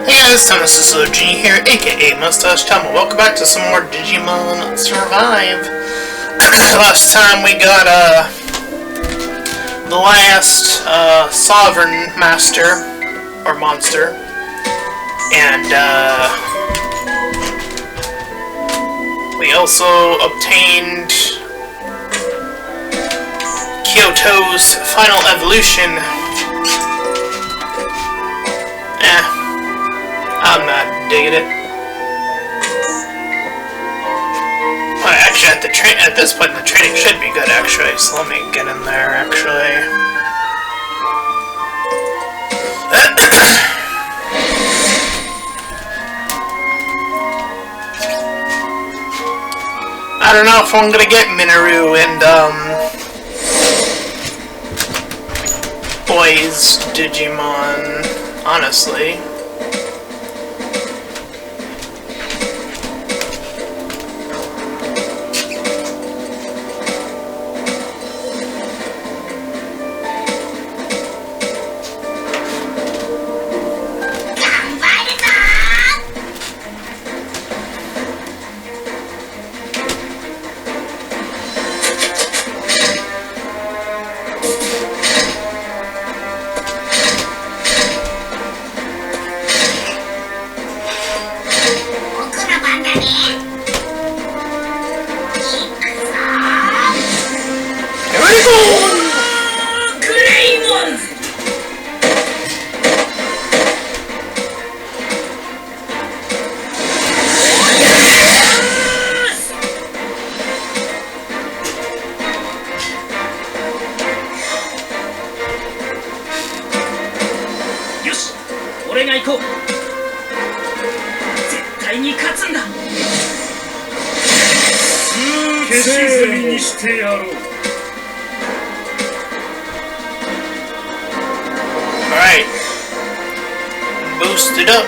Hey guys, Thomas is Genie here, aka Mustached. Welcome back to some more Digimon Survive. Last time we got the last Sovereign Master, or Monster, and we also obtained Kyoto's final evolution. I'm not digging it. Well, actually, at this point, the training should be good, actually. So let me get in there, actually. I don't know if I'm gonna get Minoru and Boys Digimon, honestly. Alright. Boost it up.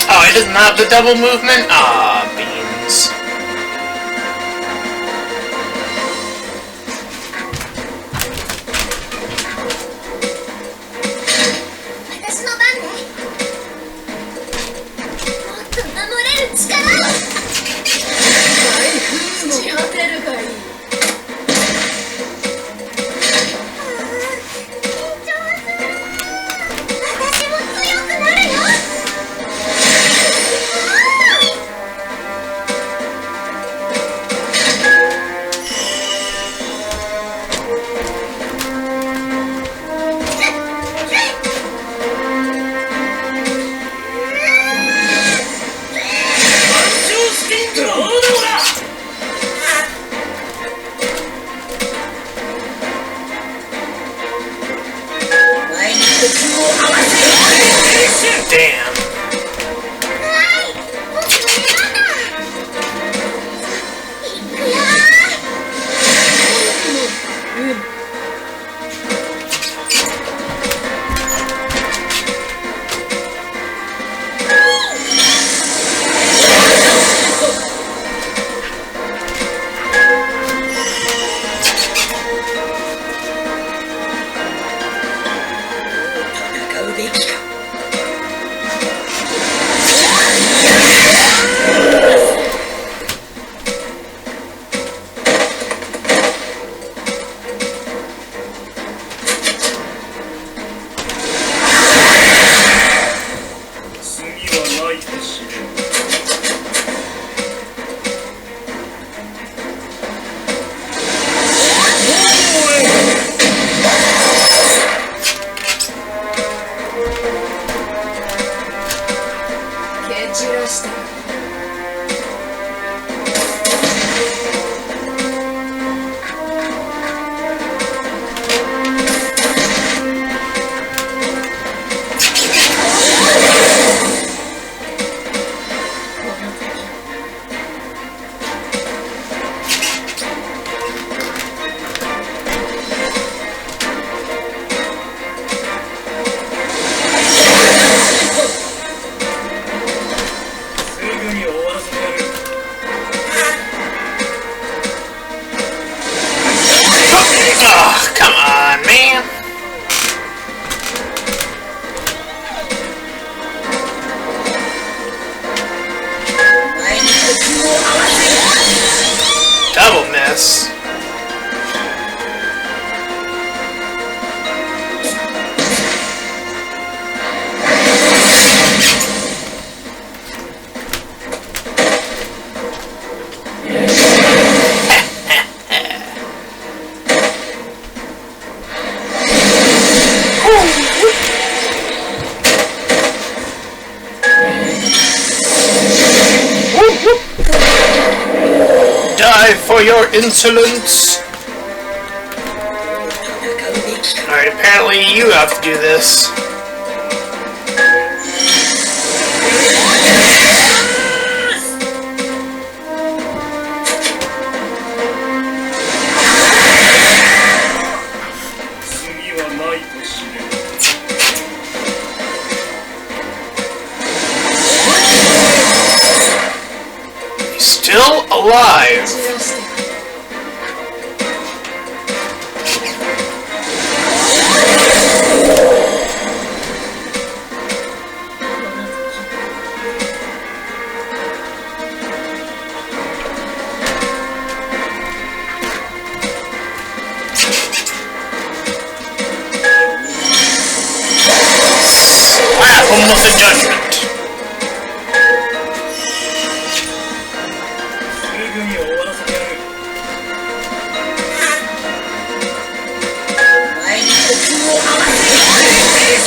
Oh, it doesn't have the double movement? Ah, beans. Damn. your insolence! Alright, apparently you have to do this. He's still alive. Slap him with a judgment.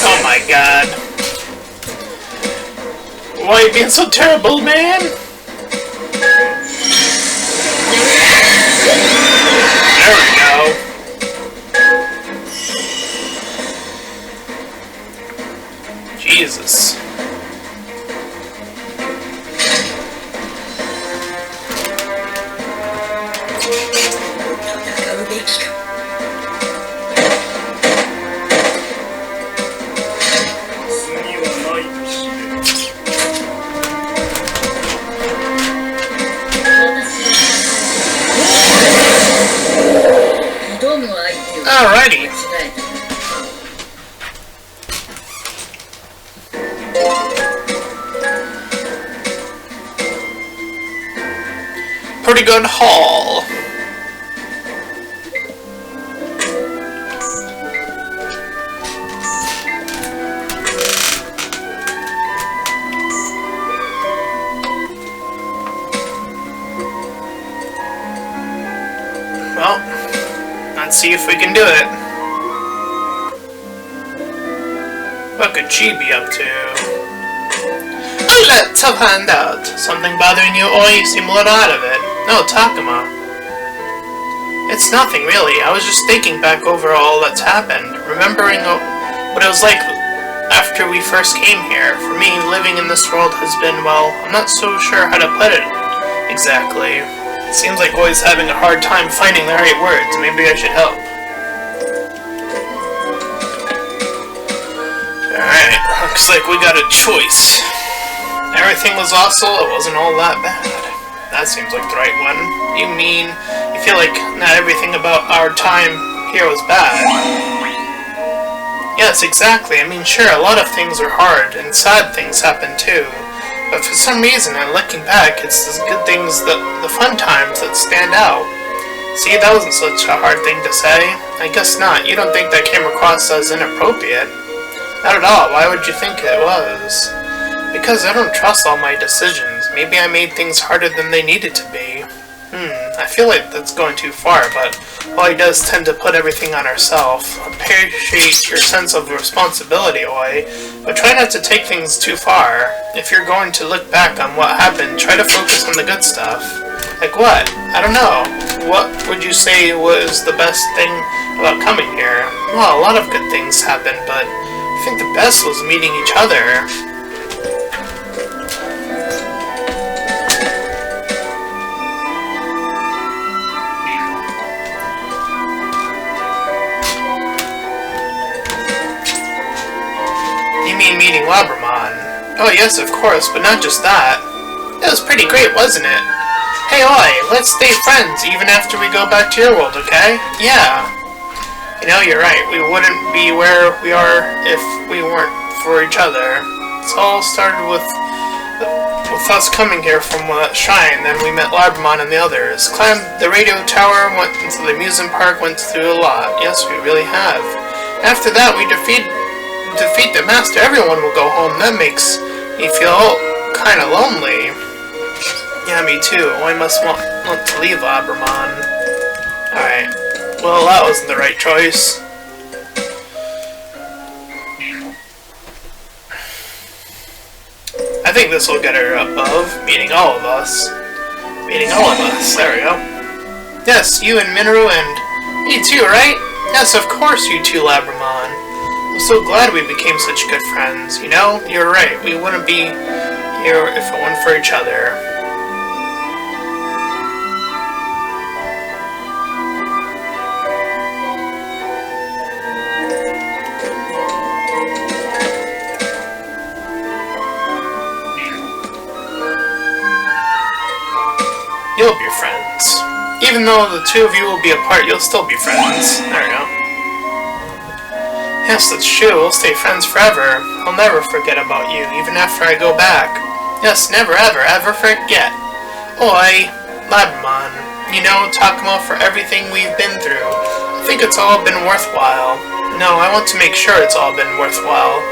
Oh my god. Why are you being so terrible, man? There we go. Jesus. Alrighty. Pretty good haul. Well, let's see if we can do it. What could she be up to? Oh, let's find out. Something bothering you, or you seem a little out of it. No, Takuma. It's nothing, really. I was just thinking back over all that's happened, remembering what it was like after we first came here. For me, living in this world has been, well, I'm not so sure how to put it exactly. It seems like always having a hard time finding the right words. Maybe I should help. Alright, looks like we got a choice. Everything was awesome, it wasn't all that bad. That seems like the right one. You mean, you feel like not everything about our time here was bad? Yes, exactly. I mean, sure, a lot of things are hard, and sad things happen too. But for some reason, and looking back, it's the good things, the fun times that stand out. See, that wasn't such a hard thing to say. I guess not. You don't think that came across as inappropriate? Not at all. Why would you think it was? Because I don't trust all my decisions. Maybe I made things harder than they needed to be. I feel like that's going too far, but Oi does tend to put everything on herself. Appreciate your sense of responsibility, Oi, but try not to take things too far. If you're going to look back on what happened, try to focus on the good stuff. Like what? I don't know. What would you say was the best thing about coming here? Well, a lot of good things happened, but I think the best was meeting each other. You mean meeting Labramon? Oh yes, of course, but not just that. It was pretty great, wasn't it? Hey Oi, let's stay friends even after we go back to your world, okay? Yeah. You know, you're right. We wouldn't be where we are if we weren't for each other. It's all started with us coming here from that shrine, then we met Labramon and the others. Climbed the radio tower, went into the amusement park, went through a lot. Yes, we really have. After that, we defeat the master. Everyone will go home. That makes me feel kind of lonely. Yeah, me too. I must want to leave Labramon. Alright. Well, that wasn't the right choice. I think this will get her above meeting all of us. Meeting all of us. There we go. Yes, you and Minoru and me too, right? Yes, of course you too, Labramon. I'm so glad we became such good friends, you know? You're right, we wouldn't be here if it weren't for each other. You'll be friends. Even though the two of you will be apart, you'll still be friends. There we go. Yes, that's true. We'll stay friends forever. I'll never forget about you, even after I go back. Yes, never ever forget. Oi, Labramon. You know, Takuma, for everything we've been through, I think it's all been worthwhile. No, I want to make sure it's all been worthwhile,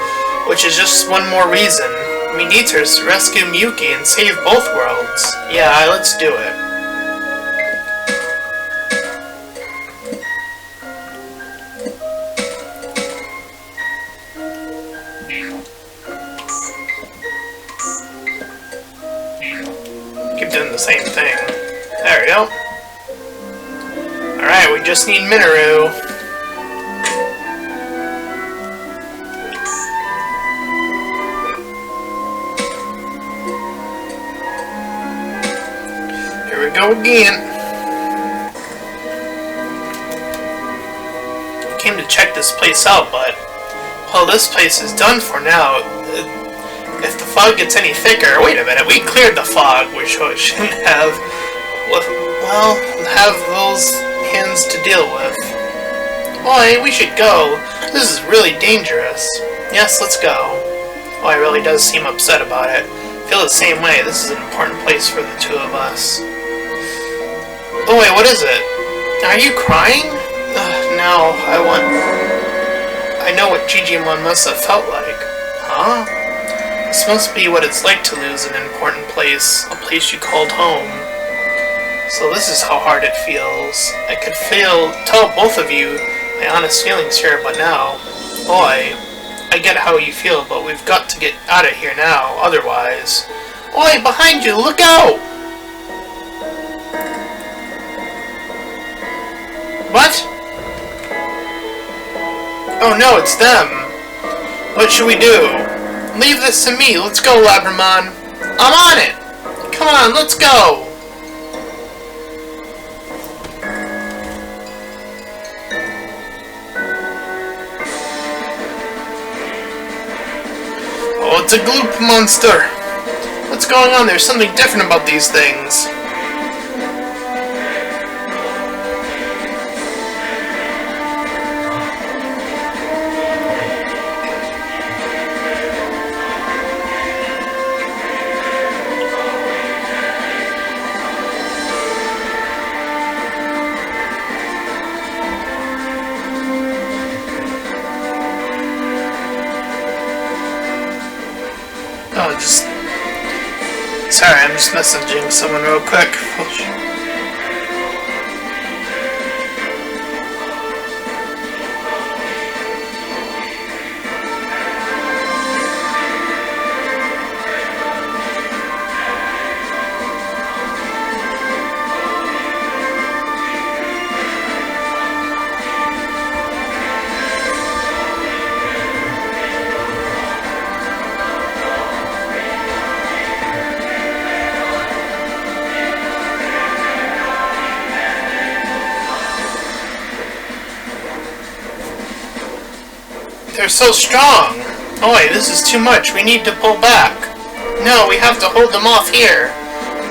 which is just one more reason. We need to rescue Miyuki and save both worlds. Yeah, let's do it. Keep doing the same thing. There we go. Alright, we just need Minoru. Here we go again. I came to check this place out, but well, this place is done for now. If the fog gets any thicker, wait a minute, we cleared the fog, we shouldn't have, well, have those hands to deal with. Boy, we should go. This is really dangerous. Yes, let's go. Oh, he really does seem upset about it. I feel the same way. This is an important place for the two of us. Oh wait, what is it? Are you crying? No, I know what Digimon must have felt like. Huh? This must be what it's like to lose an important place, a place you called home. So this is how hard it feels. I could tell both of you my honest feelings here, but now, boy, I get how you feel, but we've got to get out of here now, otherwise. Oi, behind you, look out! What? Oh no, it's them. What should we do? Leave this to me. Let's go, Labramon. I'm on it! Come on, let's go! Oh, it's a gloop monster! What's going on? There's something different about these things. Sorry, I'm just messaging someone real quick. They're so strong! Oi, this is too much. We need to pull back. No, we have to hold them off here.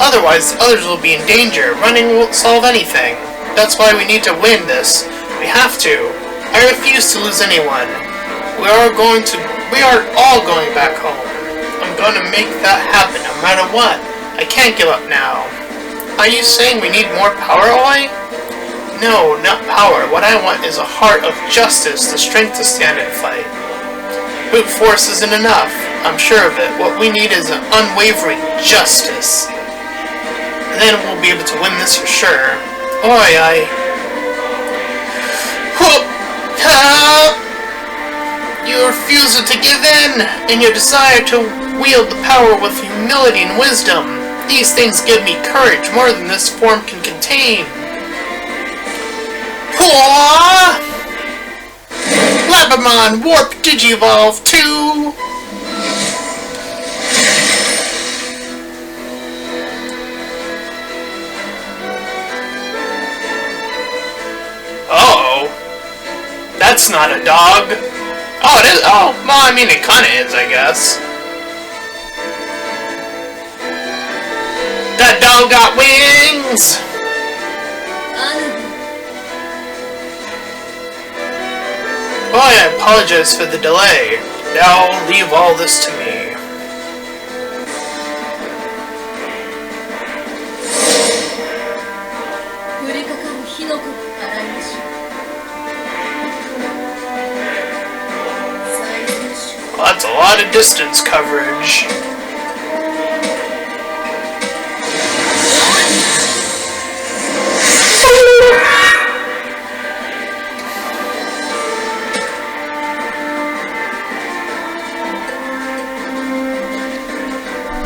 Otherwise, the others will be in danger. Running won't solve anything. That's why we need to win this. We have to. I refuse to lose anyone. We are all going back home. I'm going to make that happen no matter what. I can't give up now. Are you saying we need more power, Oi? No, not power. What I want is a heart of justice, the strength to stand and fight. Brute force isn't enough. I'm sure of it. What we need is an unwavering justice. And then we'll be able to win this for sure. Oi, Your refusal to give in, and your desire to wield the power with humility and wisdom. These things give me courage more than this form can contain. Hooah! Labramon Warp Digivolve 2! Uh-oh. That's not a dog. Oh, it is? Oh, well, I mean, it kinda is, I guess. That dog got wings! Oh, I apologize for the delay. Now leave all this to me. Well, that's a lot of distance coverage.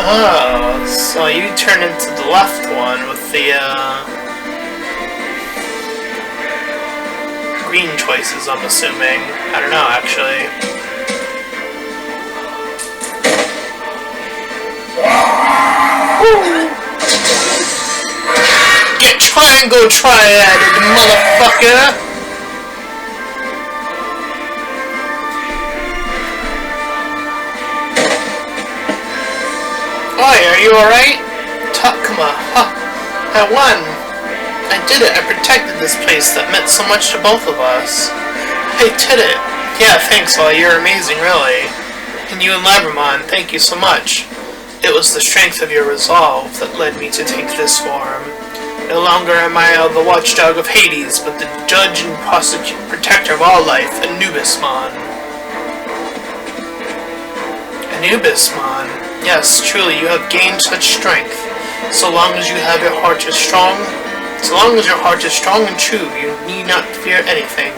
Oh, so you turn into the left one with the, green choices, I'm assuming. I don't know, actually. Get triangle triaded, motherfucker! Oi, are you alright? Takuma, huh. I won. I did it. I protected this place that meant so much to both of us. I did it. Yeah, thanks, Law. You're amazing, really. And you and Labramon, thank you so much. It was the strength of your resolve that led me to take this form. No longer am I the watchdog of Hades, but the judge and protector of all life, Anubismon. Anubismon. Yes, truly, you have gained such strength. So long as your heart is strong and true, you need not fear anything.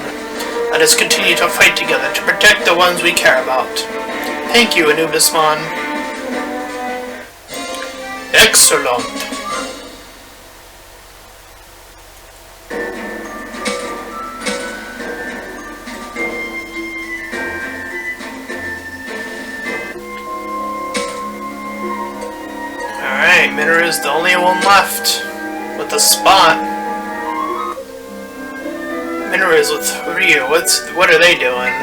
Let us continue to fight together to protect the ones we care about. Thank you, Anubismon. Excellent. Minoru is the only one left with a spot. Minoru is with Ryu. What are they doing?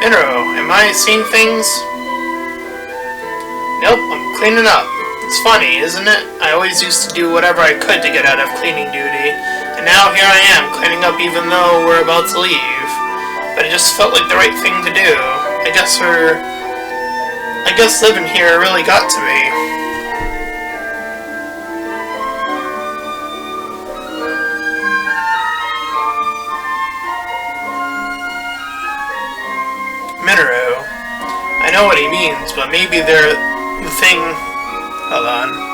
Minoru, am I seeing things? Nope, I'm cleaning up. It's funny, isn't it? I always used to do whatever I could to get out of cleaning duty, and now here I am, cleaning up even though we're about to leave. But it just felt like the right thing to do. I guess living here really got to me. Minoru. I know what he means, but maybe they're the thing... Hold on.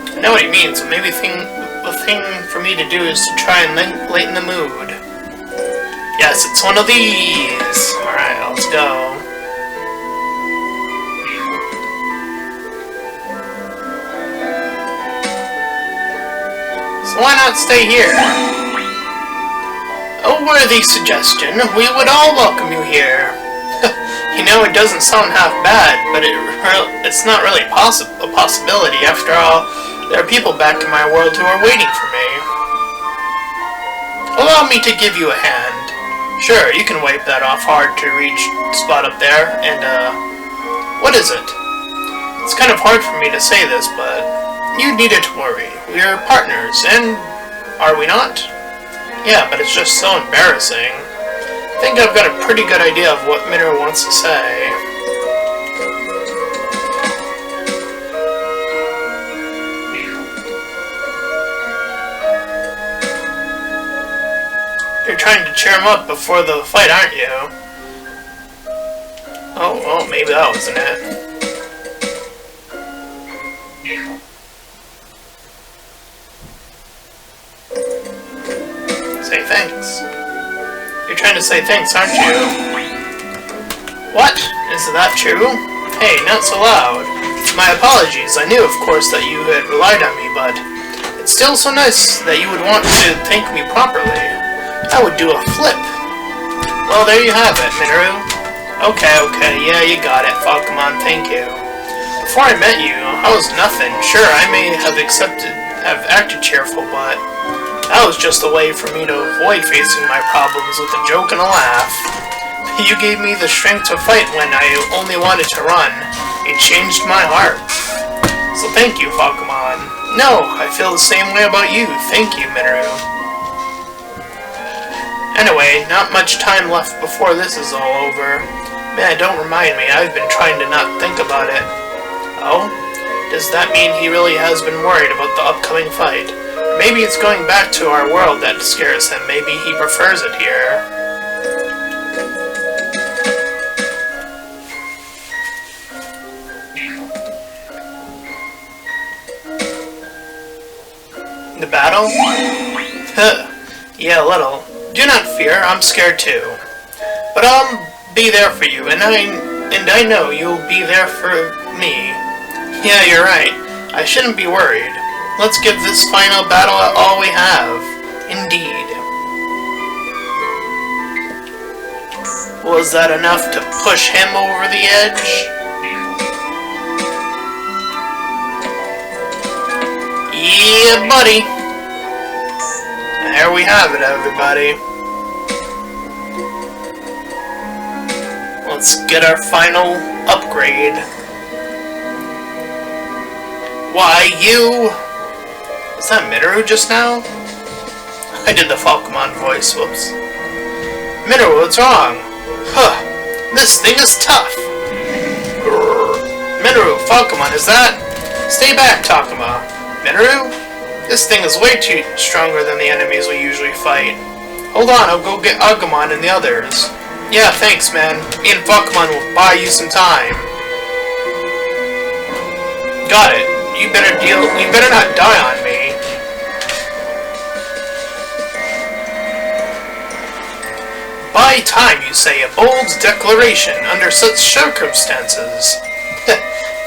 I know what he means, but maybe the thing for me to do is to try and lighten the mood. Yes, it's one of these! Alright, let's go. So why not stay here? A worthy suggestion. We would all welcome you here. You know, it doesn't sound half bad, but it's not really a possibility. After all, there are people back in my world who are waiting for me. Allow me to give you a hand. Sure, you can wipe that off hard-to-reach spot up there, and, what is it? It's kind of hard for me to say this, but you needn't worry. We are partners, and are we not? Yeah, but it's just so embarrassing. I think I've got a pretty good idea of what Minoru wants to say. trying to cheer him up before the fight, aren't you? Oh, maybe that wasn't it. Say thanks. You're trying to say thanks, aren't you? What? Is that true? Hey, not so loud. My apologies. I knew, of course, that you had relied on me, but it's still so nice that you would want to thank me properly. I would do a flip. Well, there you have it, Minoru. Okay, yeah, you got it, Falcomon, thank you. Before I met you, I was nothing. Sure, I may have acted cheerful, but that was just a way for me to avoid facing my problems with a joke and a laugh. You gave me the strength to fight when I only wanted to run. It changed my heart. So thank you, Falcomon. No, I feel the same way about you. Thank you, Minoru. Anyway, not much time left before this is all over. Man, don't remind me. I've been trying to not think about it. Oh? Does that mean he really has been worried about the upcoming fight? Or maybe it's going back to our world that scares him. Maybe he prefers it here. The battle? Yeah, a little. Do not fear, I'm scared too. But I'll be there for you, and I know you'll be there for me. Yeah, you're right. I shouldn't be worried. Let's give this final battle all we have. Indeed. Was that enough to push him over the edge? Yeah, buddy. There we have it, everybody. Let's get our final upgrade. Why, you... Was that Minoru just now? I did the Falcomon voice, whoops. Minoru, what's wrong? Huh, this thing is tough. Grrr. Minoru, Falcomon, is that? Stay back, Takuma. Minoru? This thing is way too stronger than the enemies we usually fight. Hold on, I'll go get Agumon and the others. Yeah, thanks, man. Me and Falcomon will buy you some time. Got it. You better not die on me. Buy time, you say, a bold declaration under such circumstances.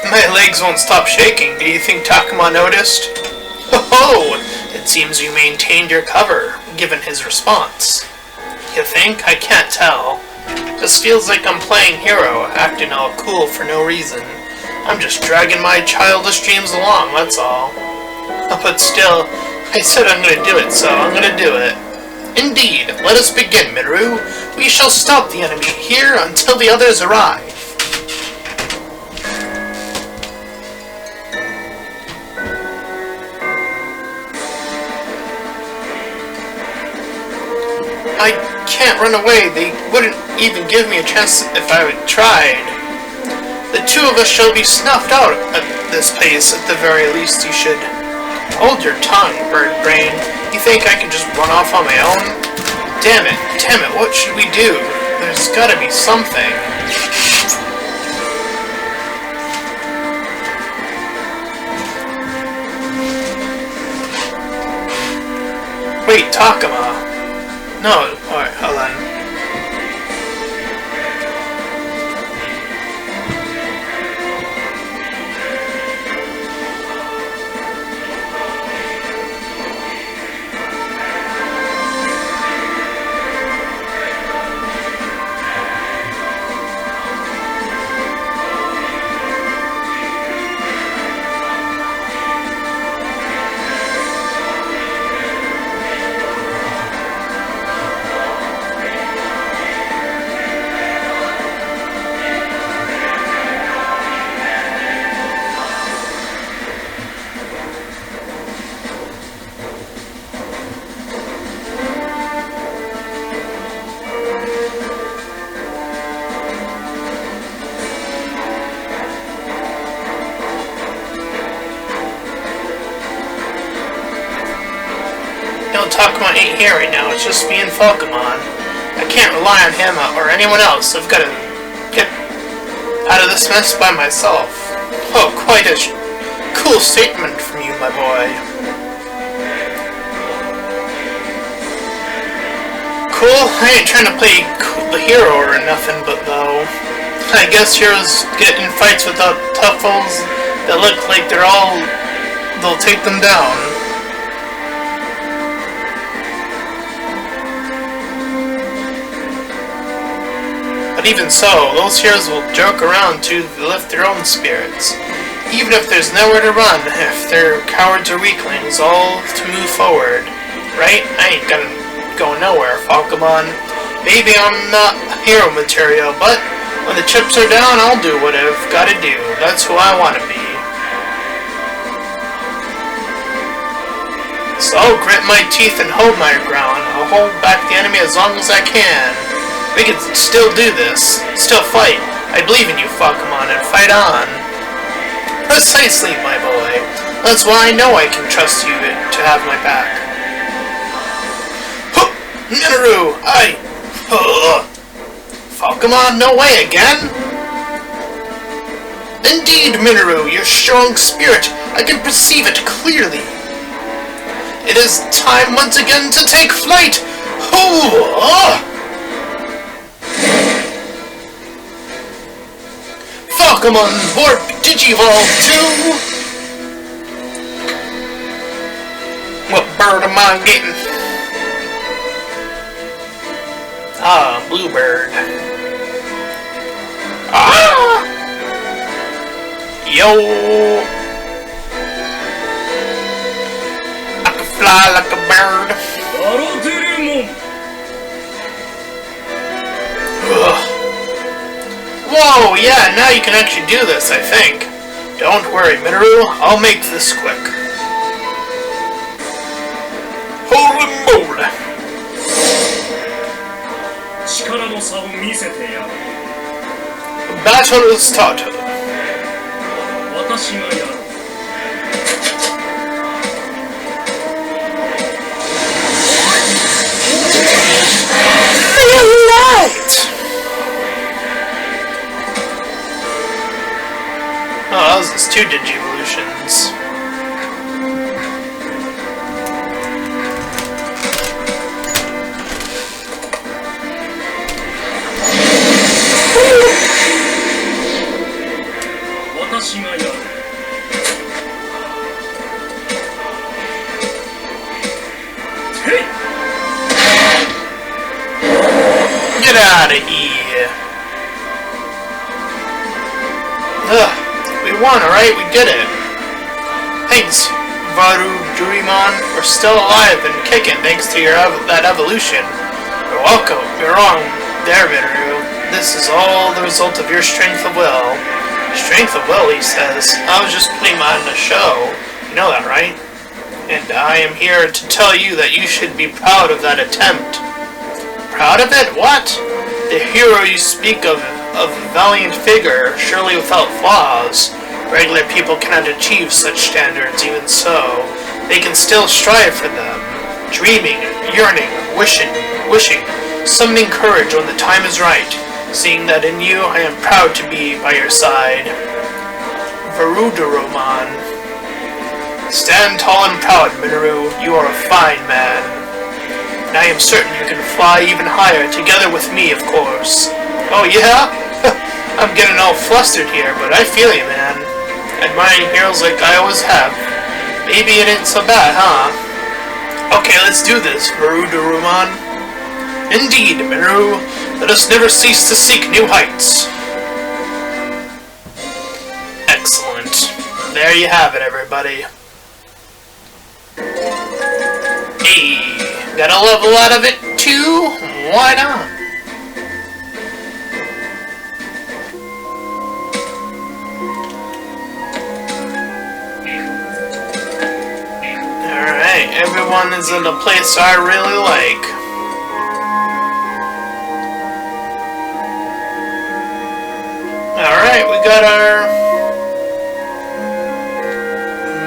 My legs won't stop shaking. Do you think Takuma noticed? Oh, it seems you maintained your cover, given his response. You think? I can't tell. Just feels like I'm playing hero, acting all cool for no reason. I'm just dragging my childish dreams along, that's all. But still, I said I'm gonna do it, so I'm gonna do it. Indeed, let us begin, Minoru. We shall stop the enemy here until the others arrive. I can't run away. They wouldn't even give me a chance if I tried. The two of us shall be snuffed out at this pace. At the very least, you should hold your tongue, bird brain. You think I can just run off on my own? Damn it, what should we do? There's gotta be something. Wait, Takuma. No, alright, hold on. No, Takuma ain't here right now. It's just me and Falcomon. I can't rely on him or anyone else. I've got to get out of this mess by myself. Oh, quite a cool statement from you, my boy. Cool? I ain't trying to play the hero or nothing, but though, I guess heroes get in fights with the tough foes that look like they'll take them down. But even so, those heroes will joke around to lift their own spirits. Even if there's nowhere to run, if they're cowards or weaklings, all to move forward. Right? I ain't gonna go nowhere, Falcomon. Maybe I'm not hero material, but when the chips are down, I'll do what I've gotta do. That's who I wanna be. So I'll grit my teeth and hold my ground. I'll hold back the enemy as long as I can. We can still do this. Still fight. I believe in you, Falcomon, and fight on. Precisely, my boy. That's why I know I can trust you to have my back. Huh! Minoru! Falcomon, no way again? Indeed, Minoru, your strong spirit. I can perceive it clearly. It is time once again to take flight! Falcomon, warp Digivolve 2! What bird am I getting? Ah, bluebird. Ah! Yo! I can fly like a bird. Ugh. Whoa, yeah, now you can actually do this, I think. Don't worry, Minoru, I'll make this quick. Holy moly! Battle is started. Oh, that was just 2 Digivolutions. Get out of here. Ugh. We won, alright? We did it. Thanks, Digimon. We're still alive and kicking thanks to that evolution. You're welcome. You're wrong there, Minoru. This is all the result of your strength of will. Strength of will, he says. I was just putting on a show. You know that, right? And I am here to tell you that you should be proud of that attempt. Proud of it? What? The hero you speak of a valiant figure, surely without flaws. Regular people cannot achieve such standards. Even so, they can still strive for them. Dreaming, yearning, wishing, summoning courage when the time is right. Seeing that in you, I am proud to be by your side. Veruduromon. Stand tall and proud, Minoru. You are a fine man. And I am certain you can fly even higher, together with me, of course. Oh yeah? I'm getting all flustered here, but I feel you, man. Admiring heroes like I always have. Maybe it ain't so bad, huh? Okay, let's do this, Veruduromon. Indeed, Minoru. Let us never cease to seek new heights. Excellent. There you have it, everybody. Hey, got a level out of it, too? Why not? Alright, everyone is in a place I really like. Alright, we got our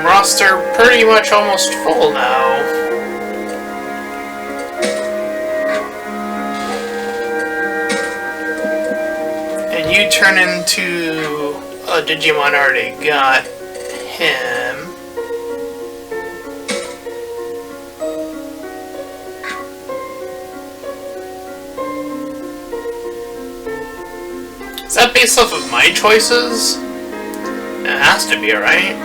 roster pretty much almost full now. you turn into a Digimon. Already got him. Is that based off of my choices? It has to be, right?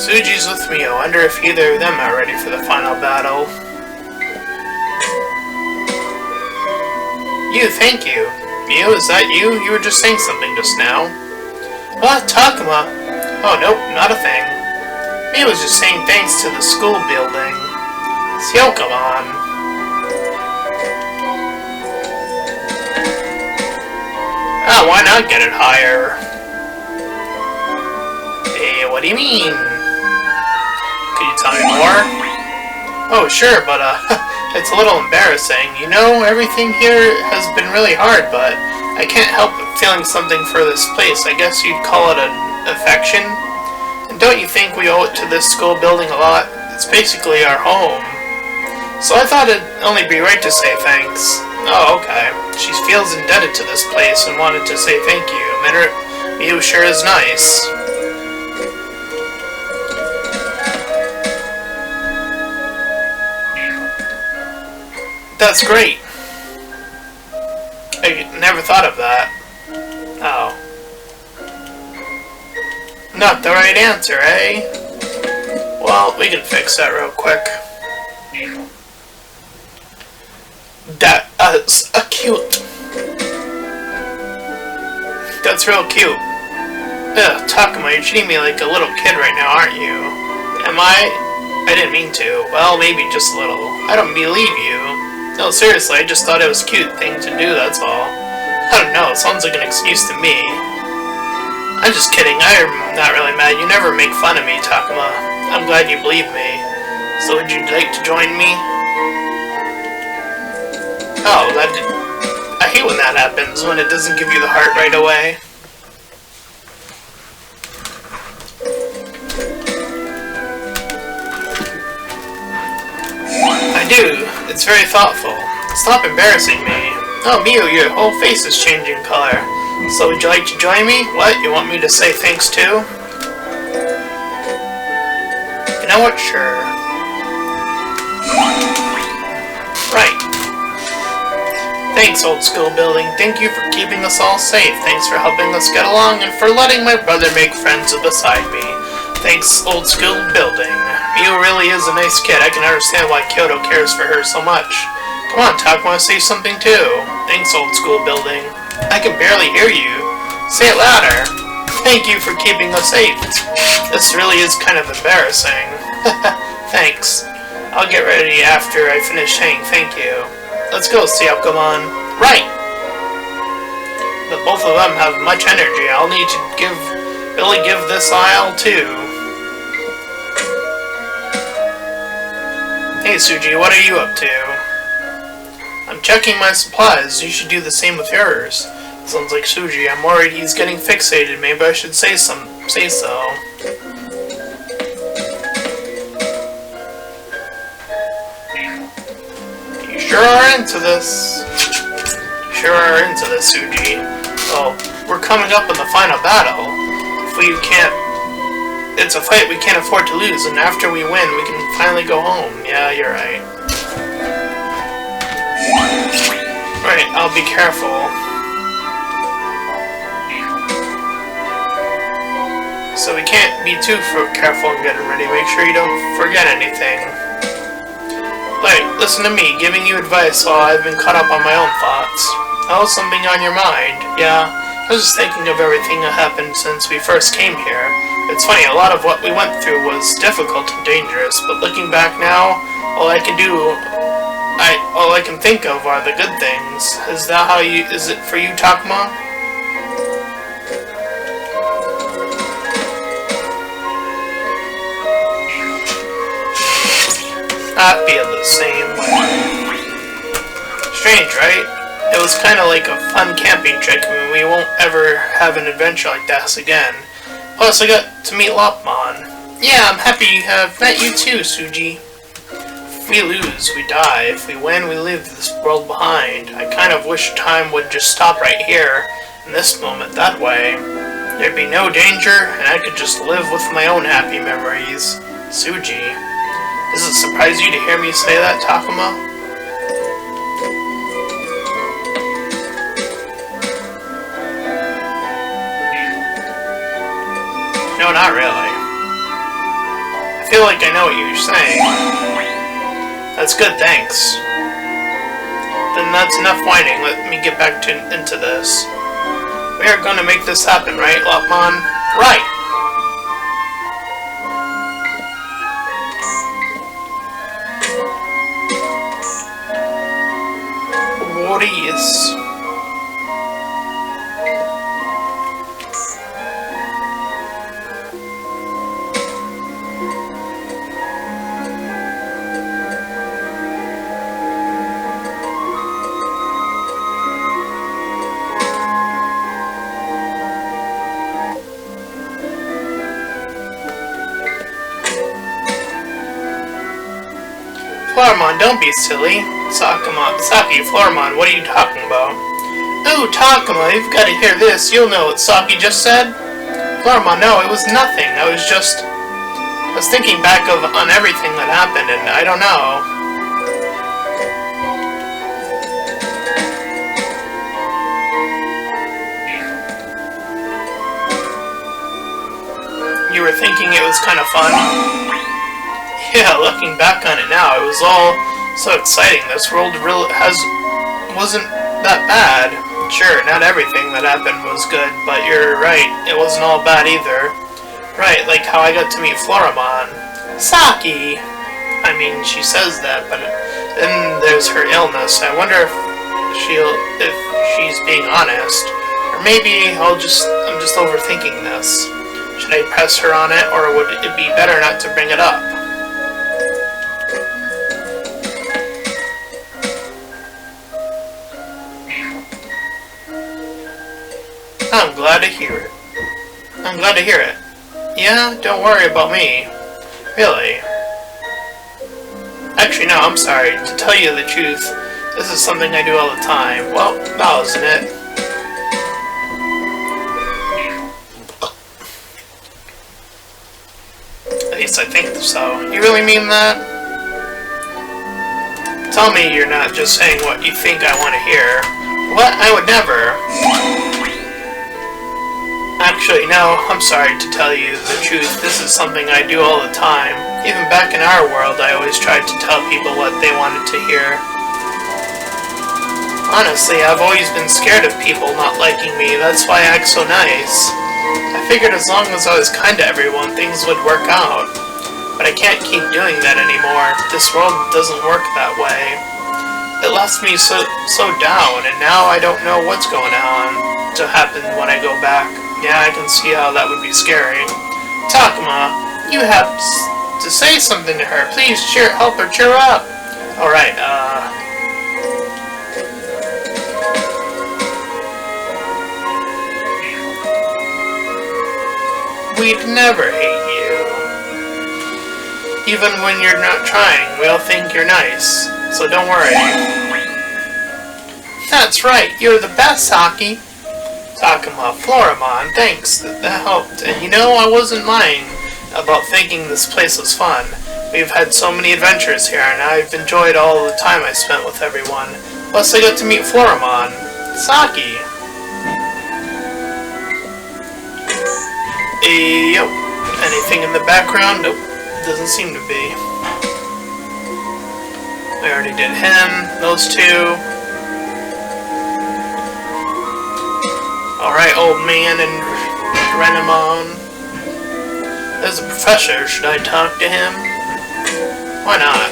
Suji's with me. I wonder if either of them are ready for the final battle. You, thank you. Miu, is that you? You were just saying something just now. What? Takuma? Oh, nope, not a thing. Miu was just saying thanks to the school building. Syokamon. Ah, why not get it higher? Hey, what do you mean? Could you tell me more? Oh, sure, but, it's a little embarrassing. You know, everything here has been really hard, but I can't help feeling something for this place. I guess you'd call it an affection? And don't you think we owe it to this school building a lot? It's basically our home. So I thought it'd only be right to say thanks. Oh, okay. She feels indebted to this place and wanted to say thank you. Miu sure is nice. That's great. I never thought of that. Oh. Not the right answer, eh? Well, we can fix that real quick. That's cute. That's real cute. Ugh, Takuma, you're treating me like a little kid right now, aren't you? Am I? I didn't mean to. Well, maybe just a little. I don't believe you. No, seriously, I just thought it was a cute thing to do, that's all. I don't know, it sounds like an excuse to me. I'm just kidding, I'm not really mad. You never make fun of me, Takuma. I'm glad you believe me. So would you like to join me? Oh, I hate when that happens, when it doesn't give you the heart right away. I do. It's very thoughtful. Stop embarrassing me. Oh, Miu, your whole face is changing color. So would you like to join me? What? You want me to say thanks too? You know what? Sure. Right. Thanks, old school building. Thank you for keeping us all safe. Thanks for helping us get along and for letting my brother make friends beside me. Thanks, old school building. Miu really is a nice kid. I can understand why Kyoto cares for her so much. Come on, Takuma, say something too. Thanks, old school building. I can barely hear you. Say it louder. Thank you for keeping us safe. This really is kind of embarrassing. Thanks. I'll get ready after I finish saying thank you. Let's go, Syokamon. Right! The both of them have much energy. I'll need to really give this aisle too. Hey Suji, what are you up to? I'm checking my supplies. You should do the same with yours. Sounds like Suji. I'm worried he's getting fixated. Maybe I should say so. You sure are into this. Suji. Well, we're coming up on the final battle. It's a fight we can't afford to lose, and after we win, we can finally go home. Yeah, you're right. Right, I'll be careful. So we can't be too careful in getting ready. Make sure you don't forget anything. Right, listen to me, giving you advice while I've been caught up on my own thoughts. Oh, something on your mind? Yeah, I was just thinking of everything that happened since we first came here. It's funny, a lot of what we went through was difficult and dangerous, but looking back now, all I can do All I can think of are the good things. Is that how is it for you, Takuma? I feel the same way. Strange, right? It was kind of like a fun camping trip. I mean, we won't ever have an adventure like this again. Plus, I got to meet Lopmon. Yeah, I'm happy to have met you too, Suji. If we lose, we die. If we win, we leave this world behind. I kind of wish time would just stop right here, in this moment, that way. There'd be no danger, and I could just live with my own happy memories. Suji. Does it surprise you to hear me say that, Takuma? No, not really. I feel like I know what you're saying. That's good, thanks. Then that's enough whining. Let me get back into this. We are going to make this happen, right, Lopmon? Right! Warriors. Floramon, don't be silly. Saki, Floramon, what are you talking about? Ooh, Takuma, you've got to hear this. You'll know what Saki just said. Floramon, no, it was nothing. I was thinking back on everything that happened, and I don't know. You were thinking it was kind of fun? Yeah, looking back on it now, it was all so exciting. This world really wasn't that bad. Sure, not everything that happened was good, but you're right, it wasn't all bad either. Right, like how I got to meet Floramon. Saki! I mean, she says that, but then there's her illness. I wonder if she's being honest. Or maybe I'm just overthinking this. Should I press her on it, or would it be better not to bring it up? I'm glad to hear it. I'm glad to hear it. Yeah, don't worry about me. Really. Actually, no, I'm sorry. To tell you the truth, this is something I do all the time. Well, that wasn't it. At least I think so. You really mean that? Tell me you're not just saying what you think I want to hear. What? I would never. Actually, no, I'm sorry to tell you the truth, this is something I do all the time. Even back in our world, I always tried to tell people what they wanted to hear. Honestly, I've always been scared of people not liking me, that's why I act so nice. I figured as long as I was kind to everyone, things would work out. But I can't keep doing that anymore. This world doesn't work that way. It left me so down, and now I don't know what's going on to happen when I go back. Yeah, I can see how that would be scary. Takuma, you have to say something to her. Please help her cheer up. Alright, we'd never hate you. Even when you're not trying, we'll think you're nice. So don't worry. That's right, you're the best, Saki. Takuma, Floramon, thanks, that helped. And you know, I wasn't lying about thinking this place was fun. We've had so many adventures here, and I've enjoyed all the time I spent with everyone. Plus, I got to meet Floramon. Saki! Yo. Anything in the background? Nope, doesn't seem to be. We already did him, those two. Alright, old man and Renamon. There's a professor. Should I talk to him? Why not?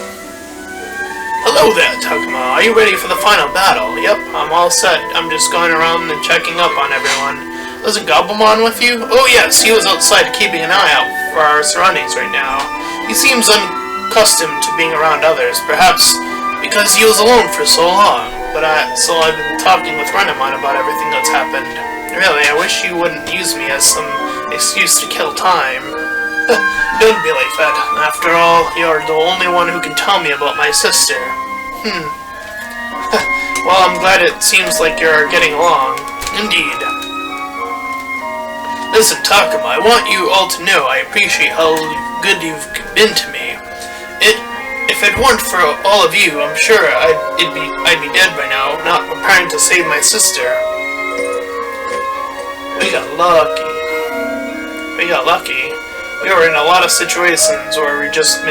Hello there, Takuma. Are you ready for the final battle? Yep, I'm all set. I'm just going around and checking up on everyone. Was a Gabumon with you? Oh yes, he was outside keeping an eye out for our surroundings right now. He seems unaccustomed to being around others, perhaps because he was alone for so long. So I've been talking with Renamon about everything that's happened. Really, I wish you wouldn't use me as some excuse to kill time. Don't be like that. After all, you're the only one who can tell me about my sister. Well, I'm glad it seems like you're getting along. Indeed. Listen, Takuma, I want you all to know I appreciate how good you've been to me. If it weren't for all of you, I'm sure I'd be dead by now, not preparing to save my sister. We got lucky. We were in a lot of situations where just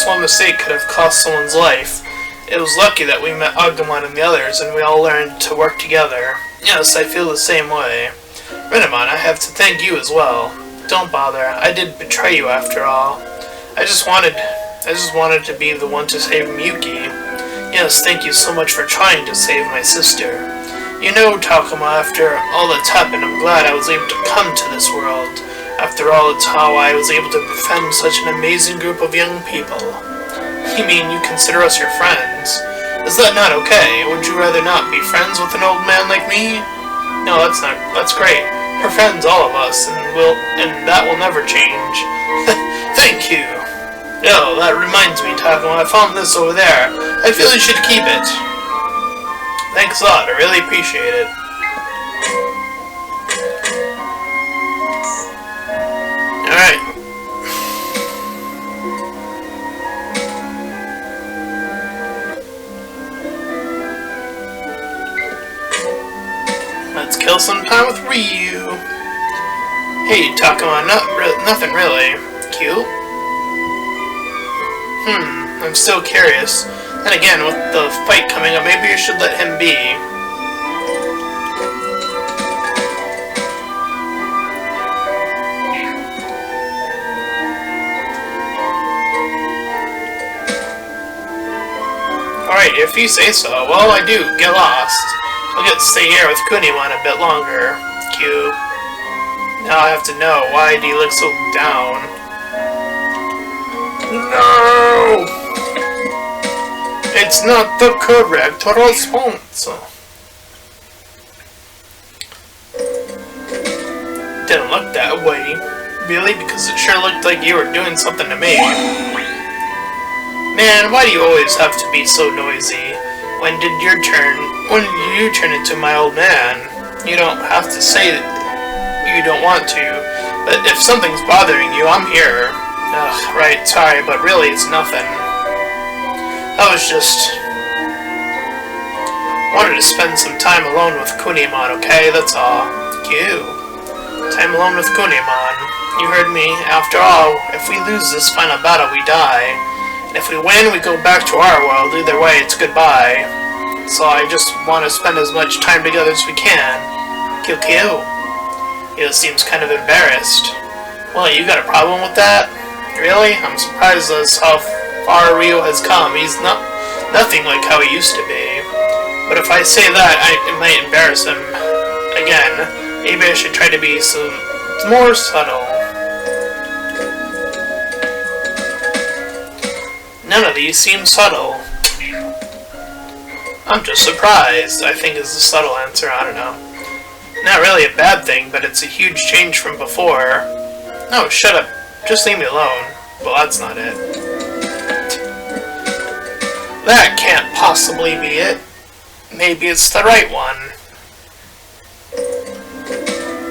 one mistake could have cost someone's life. It was lucky that we met Agumon and the others, and we all learned to work together. Yes, I feel the same way. Renamon, I have to thank you as well. Don't bother. I did betray you after all. I just wanted to be the one to save Miyuki. Yes, thank you so much for trying to save my sister. You know, Takuma, after all that's happened, I'm glad I was able to come to this world. After all, it's how I was able to befriend such an amazing group of young people. You mean you consider us your friends? Is that not okay? Would you rather not be friends with an old man like me? No, that's great. We're friends, all of us, and that will never change. Thank you. Oh, that reminds me, Takuma, I found this over there. I feel you should keep it. Thanks a lot, I really appreciate it. Alright. Let's kill some time with Ryu. Hey, Takuma, nothing really. Cute? I'm still curious. Then again, with the fight coming up, maybe you should let him be. Alright, if you say so. Well, I do. Get lost. I'll get to stay here with Kunimon a bit longer. Cute. Now I have to know, why do you look so down? No! It's not the correct response. Didn't look that way. Really? Because it sure looked like you were doing something to me. Man, why do you always have to be so noisy? When did you turn into my old man? You don't have to say that you don't want to, but if something's bothering you, I'm here. Ugh, right, sorry, but really it's nothing. I was just wanted to spend some time alone with Kunimon, okay? That's all. You. Time alone with Kunimon. You heard me. After all, if we lose this final battle, we die. And if we win, we go back to our world. Either way, it's goodbye. So I just want to spend as much time together as we can. Kill. He seems kind of embarrassed. Well, you got a problem with that? Really? I'm surprised as how far Ryo has come. He's nothing like how he used to be. But if I say that, it might embarrass him again. Maybe I should try to be some more subtle. None of these seem subtle. I'm just surprised, I think is the subtle answer. I don't know. Not really a bad thing, but it's a huge change from before. No, shut up. Just leave me alone. Well, that's not it. That can't possibly be it. Maybe it's the right one.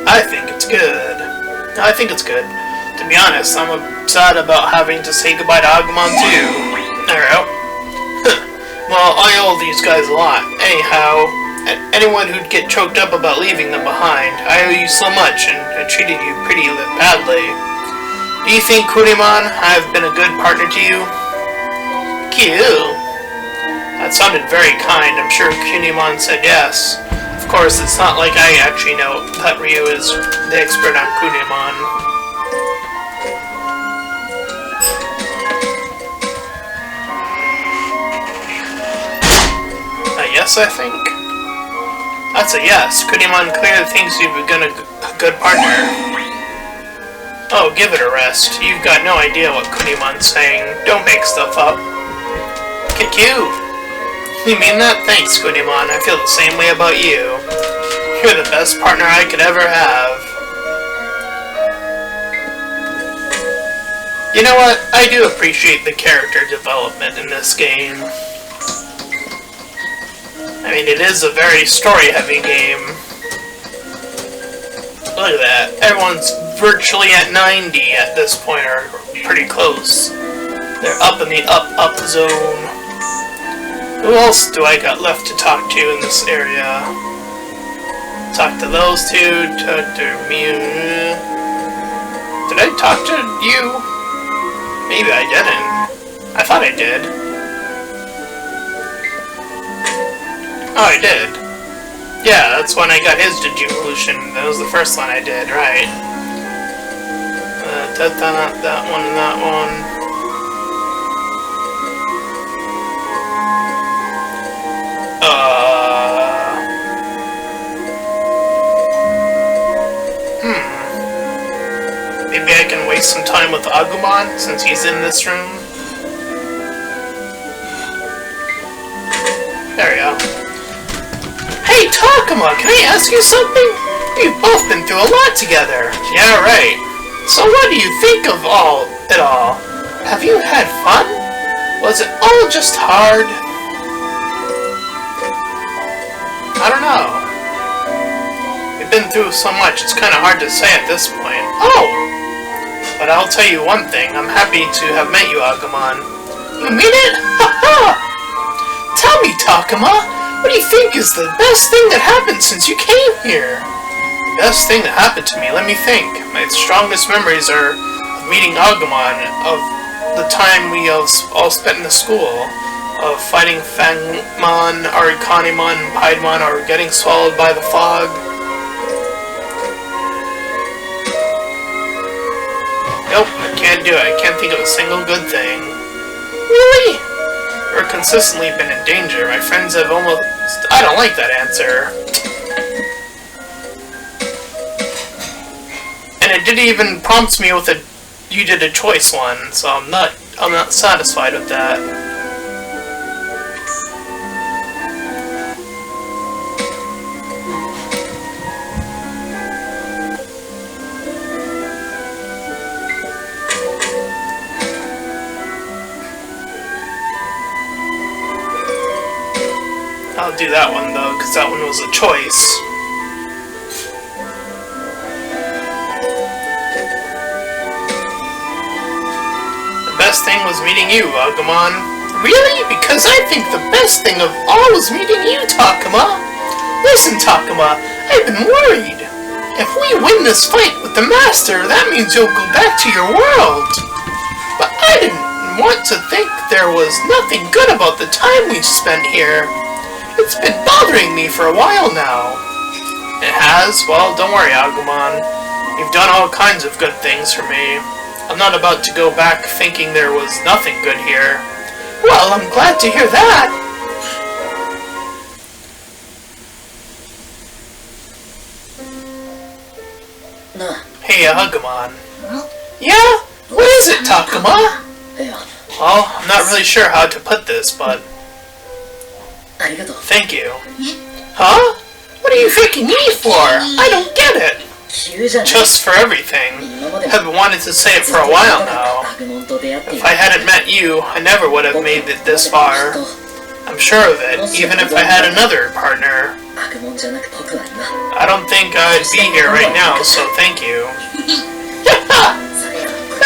I think it's good. I think it's good. To be honest, I'm upset about having to say goodbye to Agumon too. Alright. Well, I owe these guys a lot. Anyhow, anyone who'd get choked up about leaving them behind, I owe you so much, and I treated you pretty badly. Do you think, Kunimon, I've been a good partner to you? Cute. That sounded very kind. I'm sure Kunimon said yes. Of course, it's not like I actually know that Ryo is the expert on Kunimon. yes, I think? That's a yes. Kunimon clearly thinks you've been a good partner. Oh, give it a rest. You've got no idea what Kunimon's saying. Don't make stuff up. Kick you! You mean that? Thanks, Kunimon. I feel the same way about you. You're the best partner I could ever have. You know what? I do appreciate the character development in this game. I mean, it is a very story-heavy game. Look at that. Everyone's virtually at 90 at this point, or pretty close. They're up in the up zone. Who else do I got left to talk to in this area? Talk to those two, talk to Mew. Did I talk to you? Maybe I didn't. I thought I did. Oh, I did. Yeah, that's when I got his Digivolution. That was the first one I did, right. That one and that one. Maybe I can waste some time with Agumon, since he's in this room. There we go. Hey, Takuma, can I ask you something? We've both been through a lot together. Yeah, right. So what do you think of it all? Have you had fun? Was it all just hard? I don't know. We've been through so much, it's kind of hard to say at this point. Oh! But I'll tell you one thing, I'm happy to have met you, Agumon. You mean it? Ha-ha! Tell me, Takuma, what do you think is the best thing that happened since you came here? The best thing that happened to me? Let me think. My strongest memories are of meeting Agumon, of the time we all spent in the school, of fighting Fangmon, Arikanimon, and Piedmon, or getting swallowed by the fog. Nope, I can't do it. I can't think of a single good thing. Really? We're consistently been in danger. My friends have almost... I don't like that answer. And it didn't even prompt me with a... You did a choice one, so I'm not satisfied with that. I'll do that one though, because that one was a choice. The best thing was meeting you, Agumon. Really? Because I think the best thing of all was meeting you, Takuma. Listen, Takuma, I've been worried. If we win this fight with the Master, that means you'll go back to your world. But I didn't want to think there was nothing good about the time we spent here. It's been bothering me for a while now. It has? Well, don't worry, Agumon. You've done all kinds of good things for me. I'm not about to go back thinking there was nothing good here. Well, I'm glad to hear that. Hey, Agumon. Yeah? What is it, Takuma? Well, I'm not really sure how to put this, but... Thank you. Huh? What are you thanking me for? I don't get it. Just for everything. I've been wanting to say it for a while now. If I hadn't met you, I never would have made it this far. I'm sure of it, even if I had another partner. I don't think I'd be here right now, so thank you.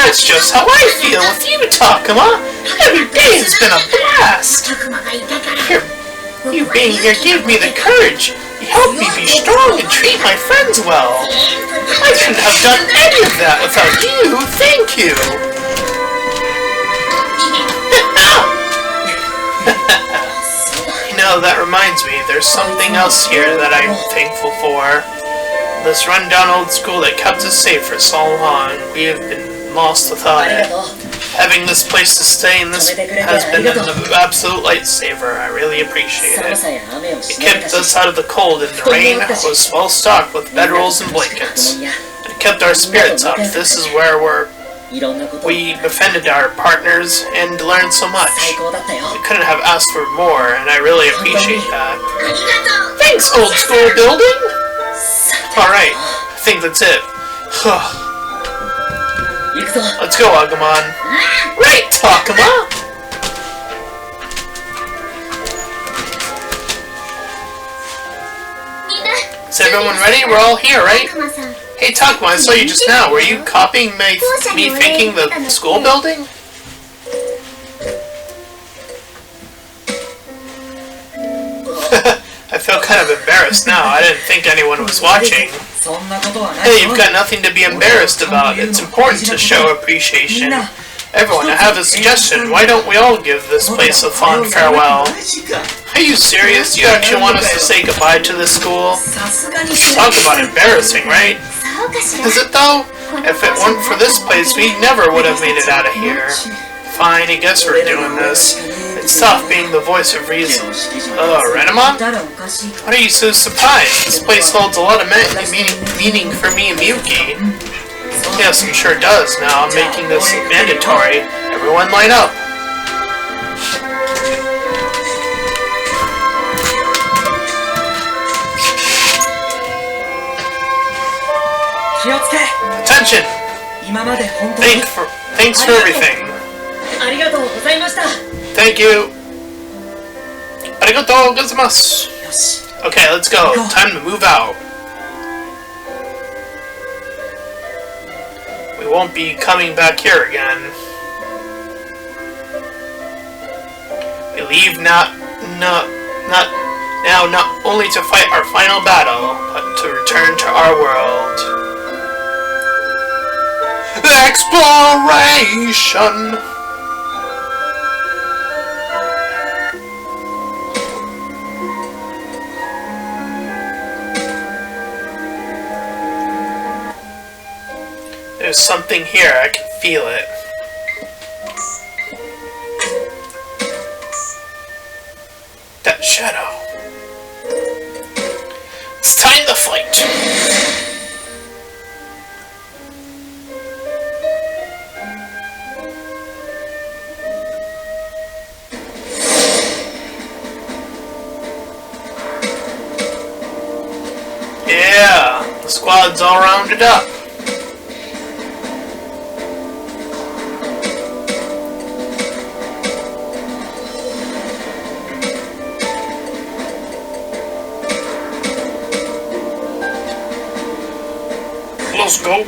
That's just how I feel with you, Takuma. Every day has been a blast. You being here gave me the courage. You helped me be strong and treat my friends well. I couldn't have done any of that without you. Thank you. You know, that reminds me, there's something else here that I'm thankful for. This rundown old school that kept us safe for so long. We have been lost without it. Having this place to stay in this has been an absolute lifesaver. I really appreciate it. It kept us out of the cold and the rain, was well stocked with bedrolls and blankets. It kept our spirits up. This is where we befriended our partners and learned so much. We couldn't have asked for more, and I really appreciate that. Thanks, old school building! Alright, I think that's it. Let's go, Agumon. Right, Takuma! Is everyone ready? We're all here, right? Hey, Takuma, I saw you just now. Were you copying me faking the school building? I feel kind of embarrassed now. I didn't think anyone was watching. Hey, you've got nothing to be embarrassed about. It's important to show appreciation. Everyone, I have a suggestion. Why don't we all give this place a fond farewell? Are you serious? You actually want us to say goodbye to this school? Talk about embarrassing, right? Is it though? If it weren't for this place, we never would have made it out of here. Fine, I guess we're doing this. It's tough being the voice of reason. Renamon? What are you so surprised? This place holds a lot of meaning for me and Miyuki. Yes, I'm sure it does. Now I'm making this mandatory. Everyone line up. Attention! Thanks for everything. Thank you. Arigatou gozaimasu. Okay, let's go. Time to move out. We won't be coming back here again. We leave not only to fight our final battle, but to return to our world. Exploration! There's something here, I can feel it. That shadow. It's time to fight! Yeah, the squad's all rounded up. Let's go.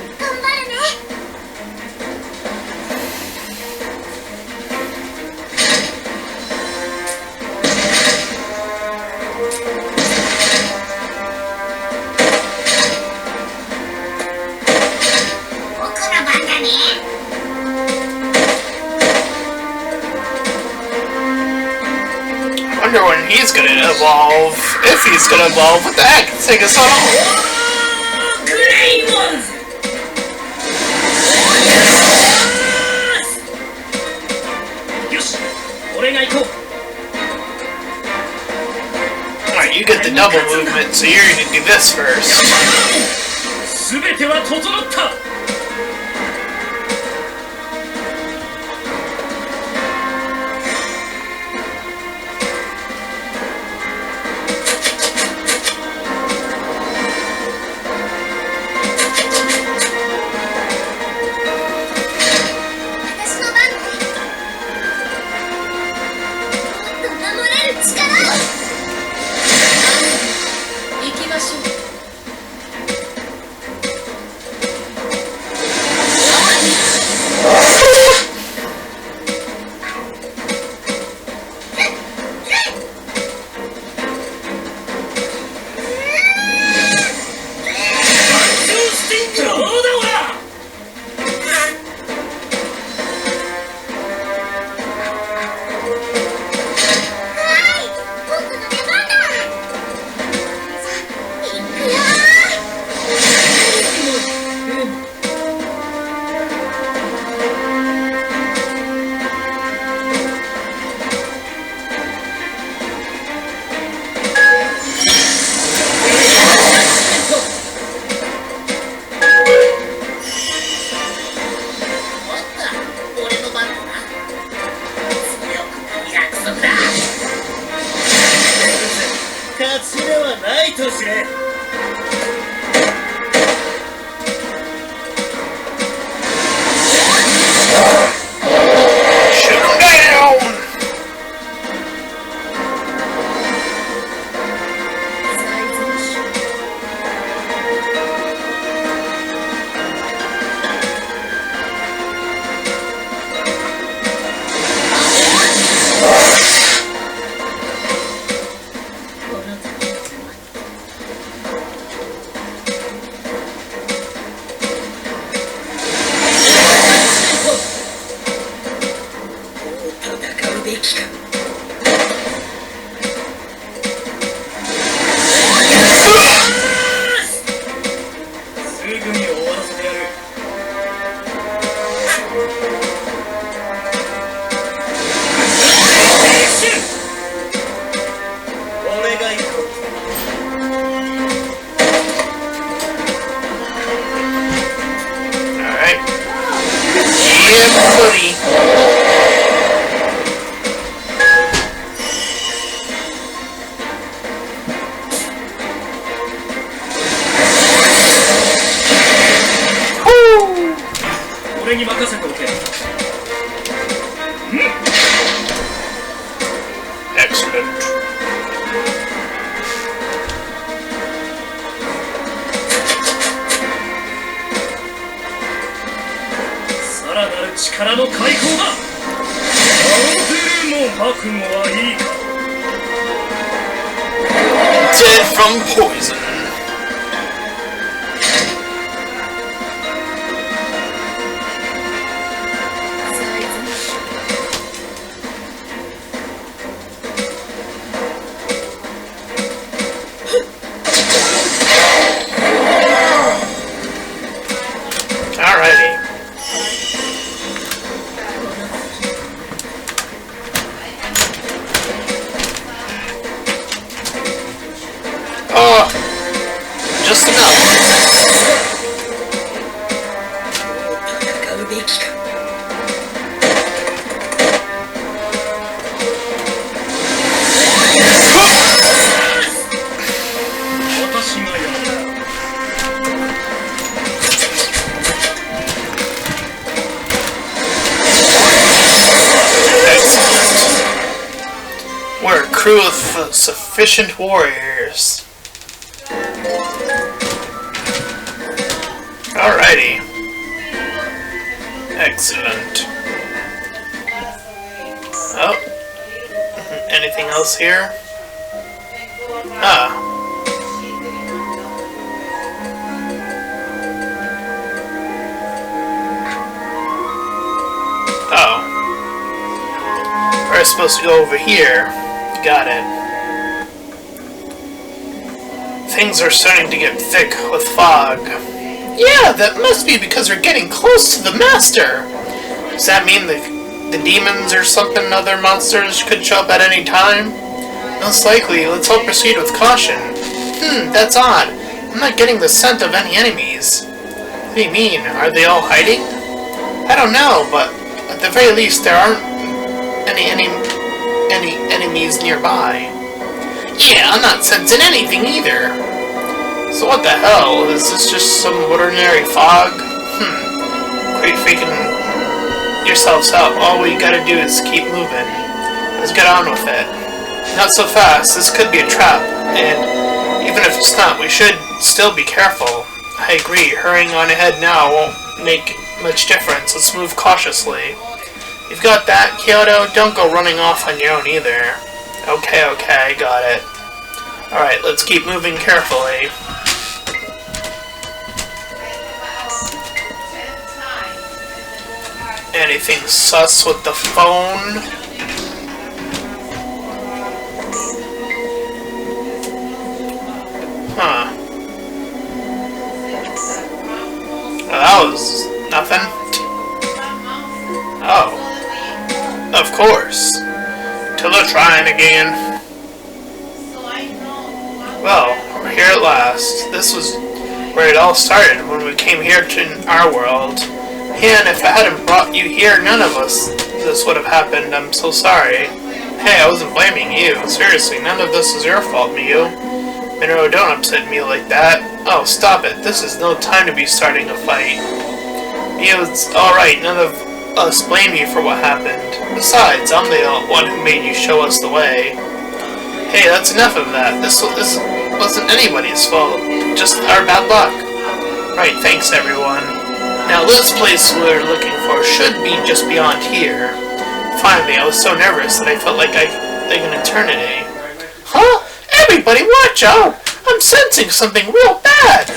I wonder when he's gonna evolve. If he's gonna evolve, what the heck? It's taking so long. Alright, you get the double movement, so you're gonna do this first. Dead from poison. Alrighty. Oh, just enough. We're a crew of sufficient warriors. Alrighty. Excellent. Oh. Anything else here? Ah. Oh. We're supposed to go over here. Got it. Things are starting to get thick with fog. Yeah, that must be because we're getting close to the master. Does that mean the demons or something other monsters could show up at any time? Most likely. Let's all proceed with caution. That's odd. I'm not getting the scent of any enemies. What do you mean? Are they all hiding? I don't know, but at the very least there aren't any enemies nearby. Yeah, I'm not sensing anything either. So what the hell? Is this just some ordinary fog? Quit freaking yourselves out. All we gotta do is keep moving. Let's get on with it. Not so fast. This could be a trap. And even if it's not, we should still be careful. I agree. Hurrying on ahead now won't make much difference. Let's move cautiously. You've got that, Kyoto? Don't go running off on your own either. Okay, got it. Alright, let's keep moving carefully. Anything sus with the phone? Huh. Well, that was nothing. Oh. Of course. Tilla trying again. Well, we're here at last. This was where it all started, when we came here to our world. And if I hadn't brought you here, none of this would have happened. I'm so sorry. Hey, I wasn't blaming you. Seriously, none of this is your fault, Miyu. Minero, don't upset me like that. Oh, stop it. This is no time to be starting a fight. It's alright, none of us blame you for what happened. Besides, I'm the one who made you show us the way. Hey, that's enough of that. This wasn't anybody's fault. Just our bad luck. Right, thanks everyone. Now this place we're looking for should be just beyond here. Finally, I was so nervous that I felt like an eternity. Huh? Everybody watch out! I'm sensing something real bad!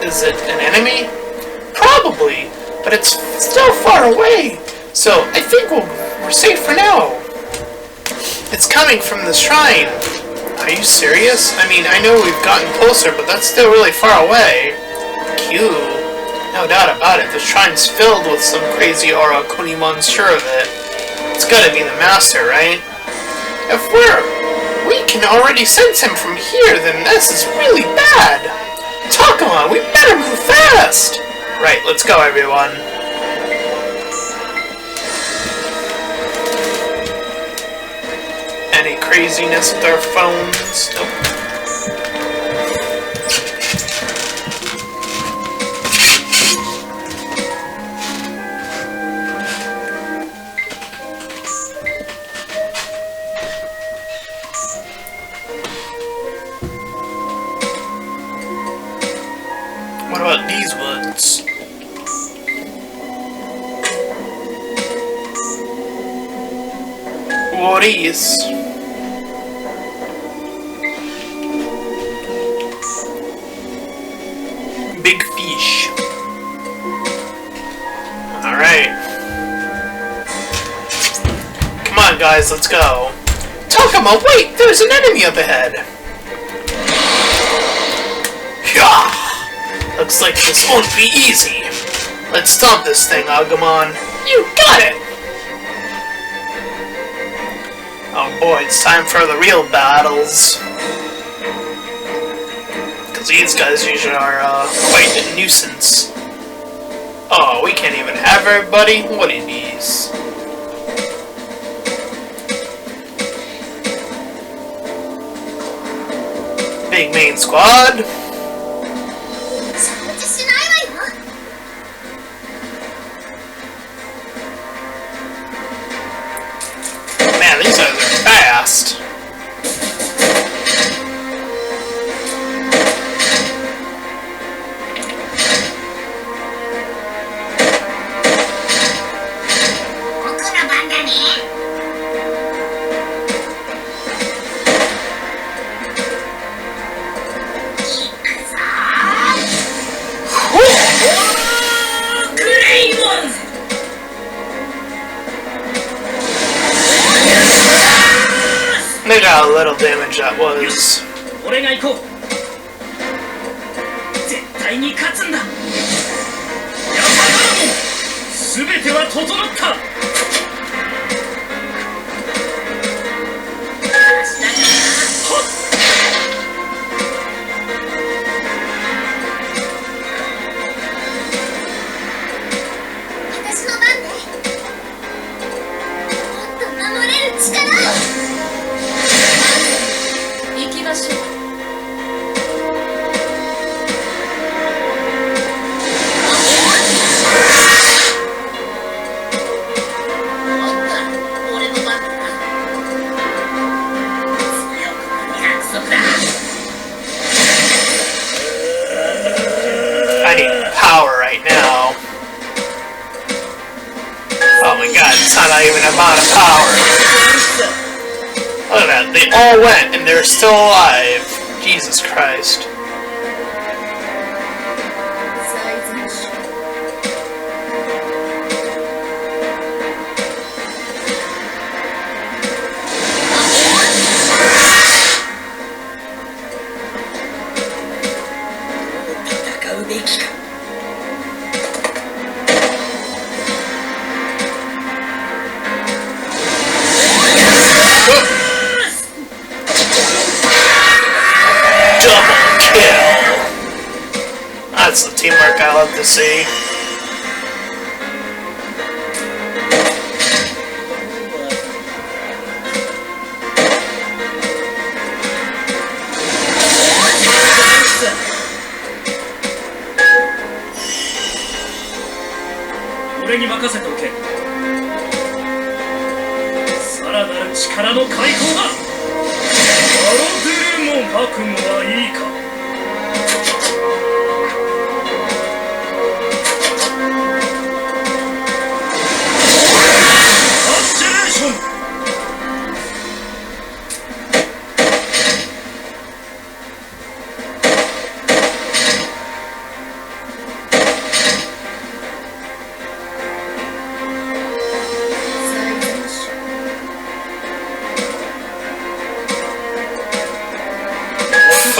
Is it an enemy? Probably, but it's still far away. So I think we're safe for now. It's coming from the shrine. Are you serious? I mean, I know we've gotten closer, but that's still really far away. Cute. No doubt about it, the shrine's filled with some crazy aura, Kunimon's sure of it. It's gotta be the master, right? If we can already sense him from here, then this is really bad. Takuma, we better move fast! Right, let's go everyone. Any craziness with our phones? Nope. What about these woods? What is? Big fish. Alright. Come on guys, let's go. Takuma, wait! There's an enemy up ahead! Hyah! Looks like this won't be easy. Let's stomp this thing, Agumon. You got it! Oh boy, it's time for the real battles. Because these guys usually are quite a nuisance. Oh, we can't even have everybody? What are these? Big main squad. Man, these guys are fast. They got a little damage that was. I need power right now. Oh my god, it's not even a amount of power. Look at that, they all went and they're still alive. Jesus Christ. That's the teamwork I love to see. 俺に任せておけ。さらなる力の解放だ。アロデレモン覚悟はいいか。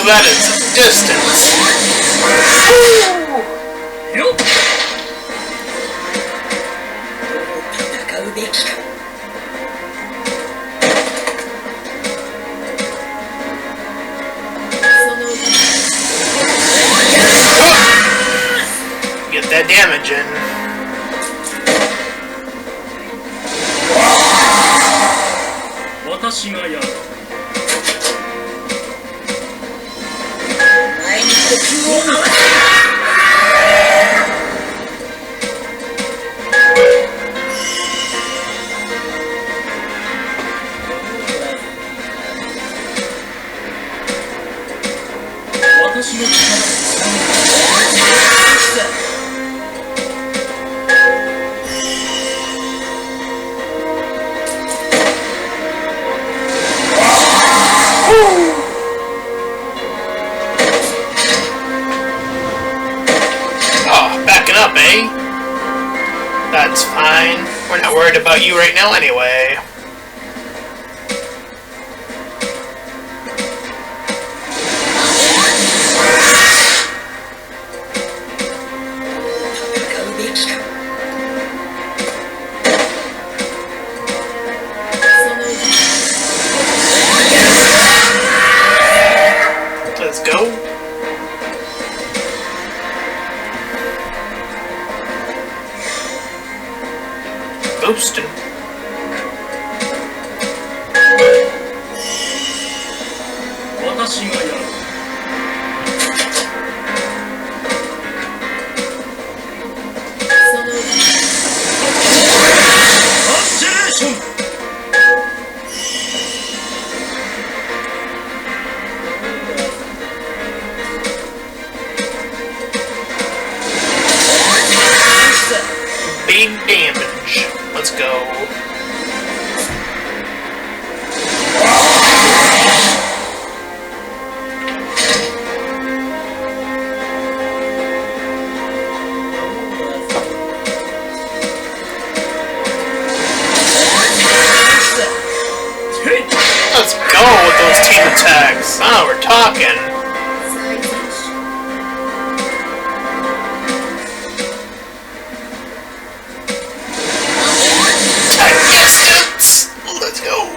That is distance. Get that damage in. Up, eh? That's fine. We're not worried about you right now anyway. Let's go. Boosting. Big damage. Let's go. Let's go with those team attacks. Oh, we're talking. Let's go. Let's go!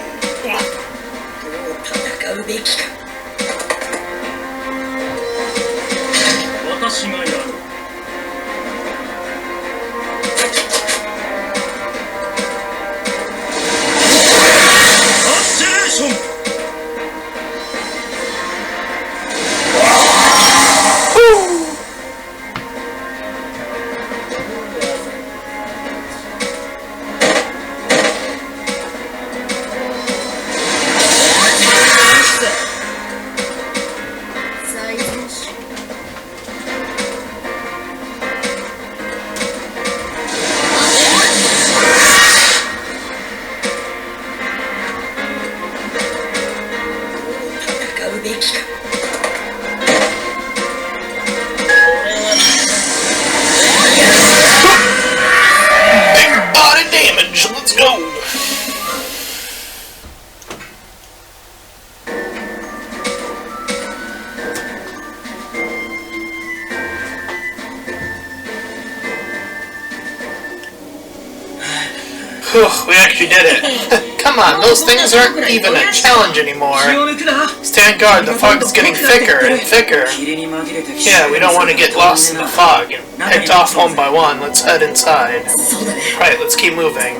We actually did it. Come on, those things aren't even a challenge anymore. Stand guard, the fog is getting thicker and thicker. Yeah, we don't want to get lost in the fog and picked off one by one. Let's head inside. Right, let's keep moving.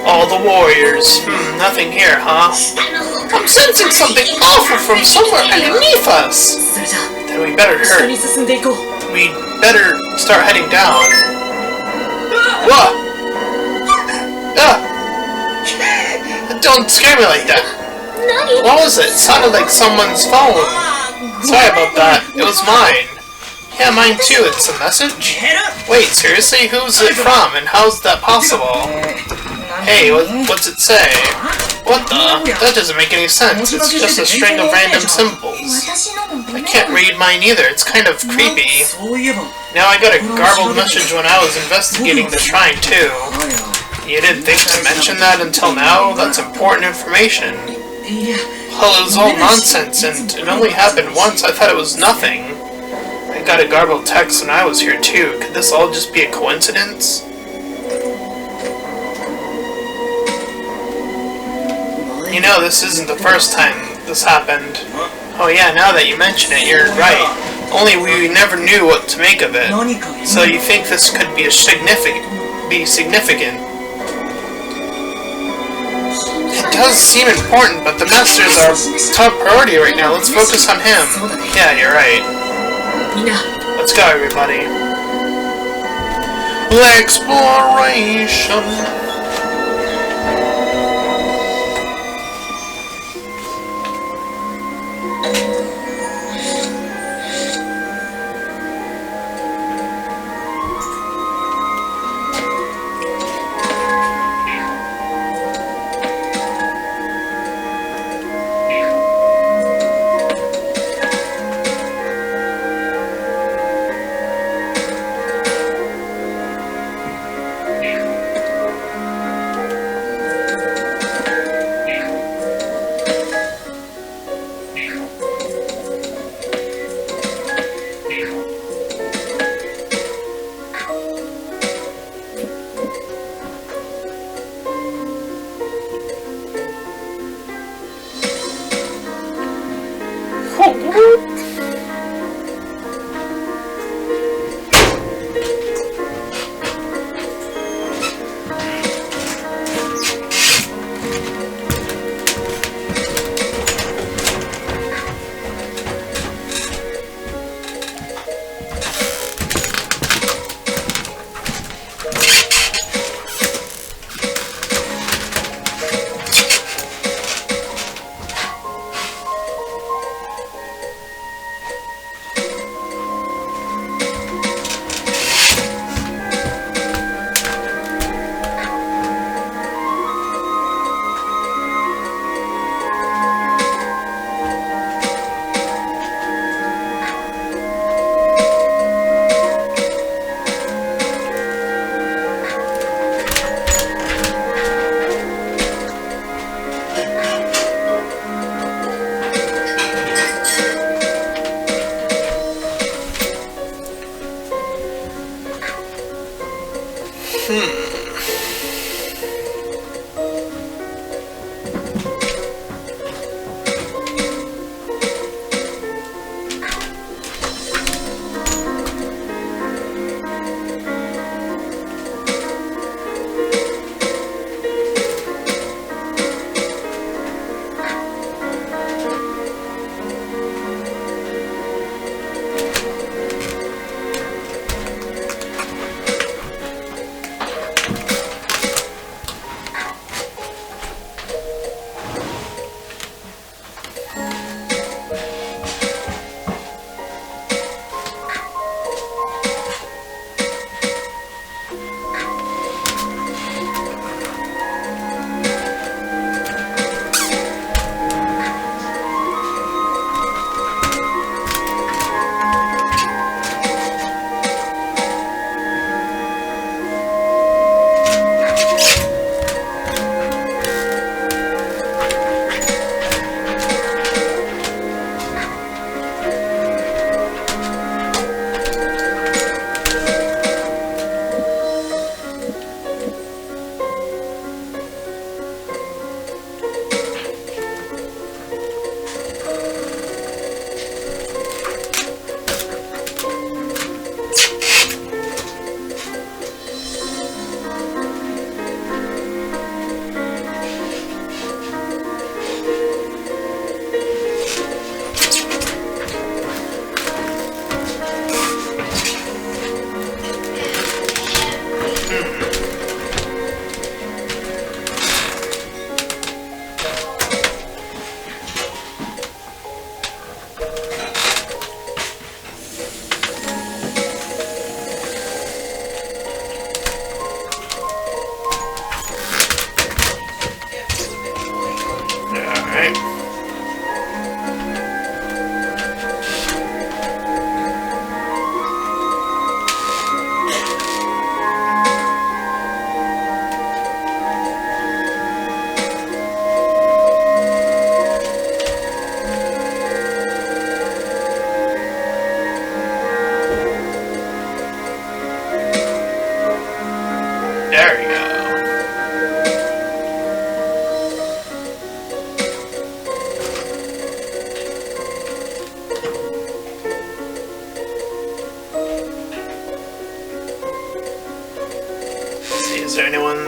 All the warriors. Nothing here, huh? I'm sensing something awful from somewhere underneath us! それじゃ Then we better あ下 hurry. に進んでいこう We better start heading down. Whoa! Ah! Don't scare me like that. What was it? It sounded like someone's phone. Sorry about that. It was mine. Yeah, mine too. It's a message? Wait, seriously? Who's it from? And how's that possible? Hey, what's it say? What the? That doesn't make any sense. It's just a string of random symbols. I can't read mine either. It's kind of creepy. そういえば Now I got a garbled message when I was investigating the shrine too. You didn't think to mention that until now? That's important information. いや Well, it was all nonsense, and it only happened once. I thought it was nothing. I got a garbled text when I was here too. Could this all just be a coincidence? You know, this isn't the first time this happened. Oh yeah, now that you mention it, you're right. Only we never knew what to make of it. 何かいる So you think this could be significant? It does seem important, but the master is our top priority right now. Let's focus on him. Yeah, you're right. みんな Let's go, everybody. Exploration.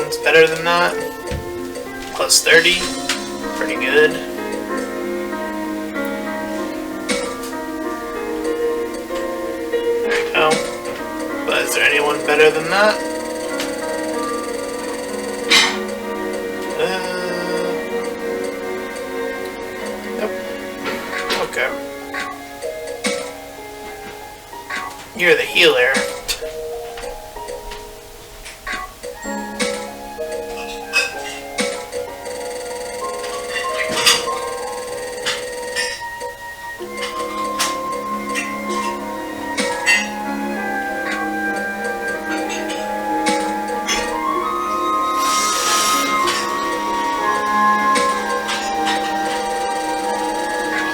anyone's better than that. Plus 30. Pretty good. There we go. But is there anyone better than that? Nope. Okay. You're the healer.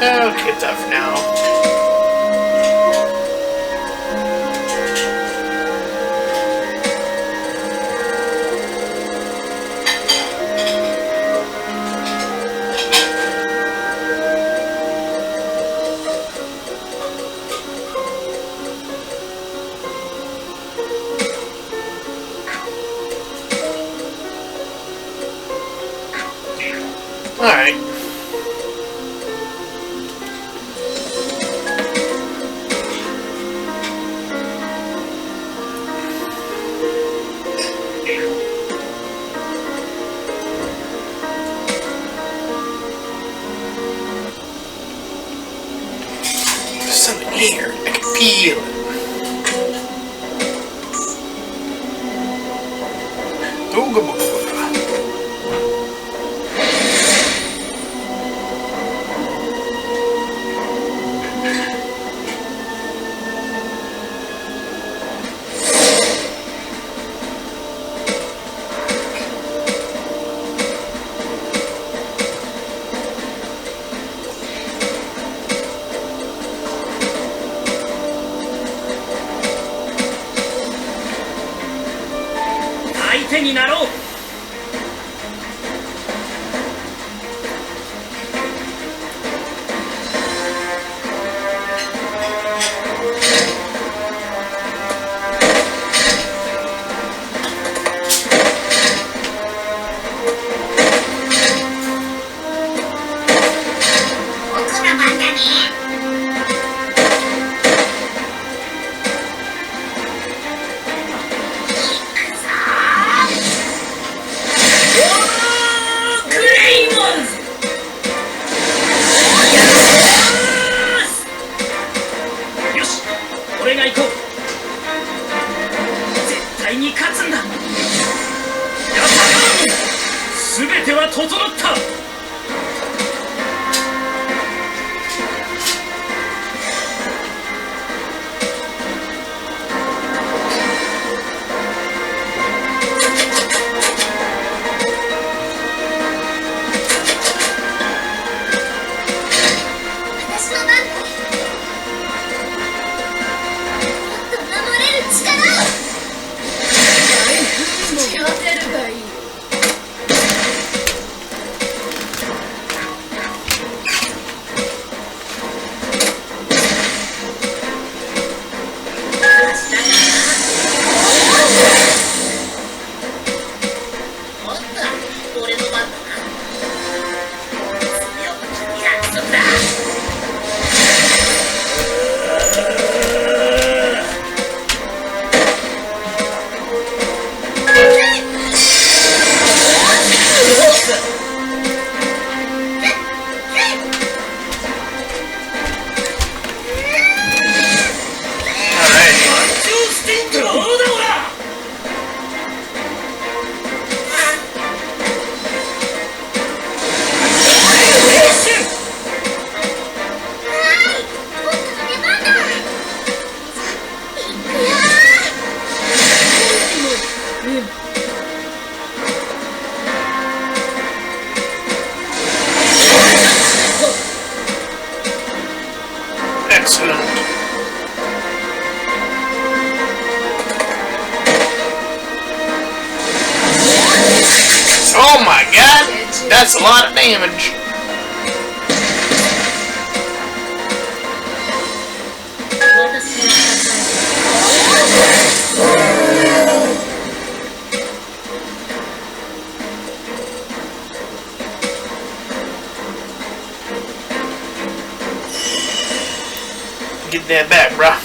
I'll keep that for now. Alright. There's something here. I can feel it. Ooga-booga. Oh my god! That's a lot of damage. Get that back, bruh.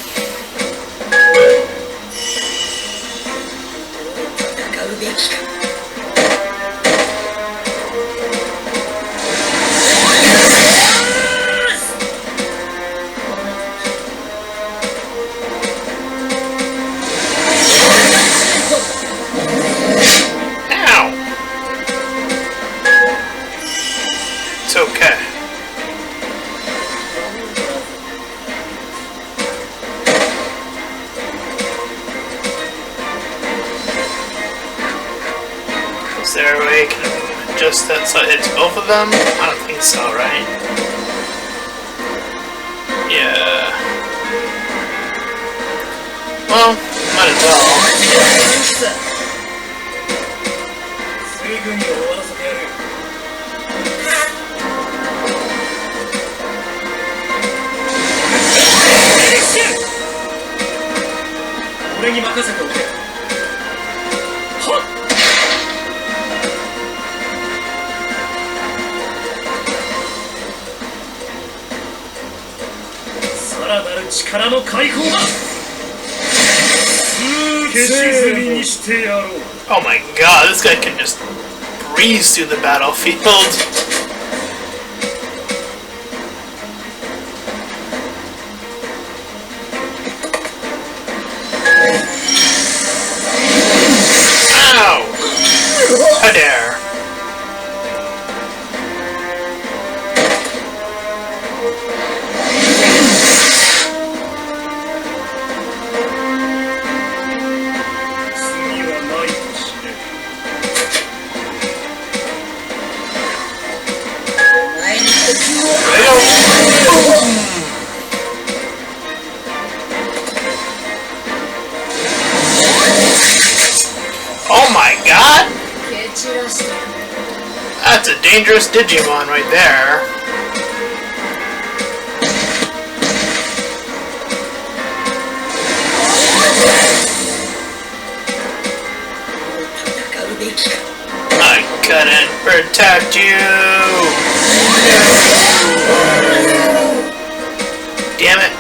Ow! It's okay. Is there a way I can adjust that so it hits both of them? I don't think so, right? Yeah. Well, might as well. Oh my god, this guy can just breeze through the battlefield. Ow! How dare. Oh my god! That's a dangerous Digimon right there. I couldn't protect you! Damn it.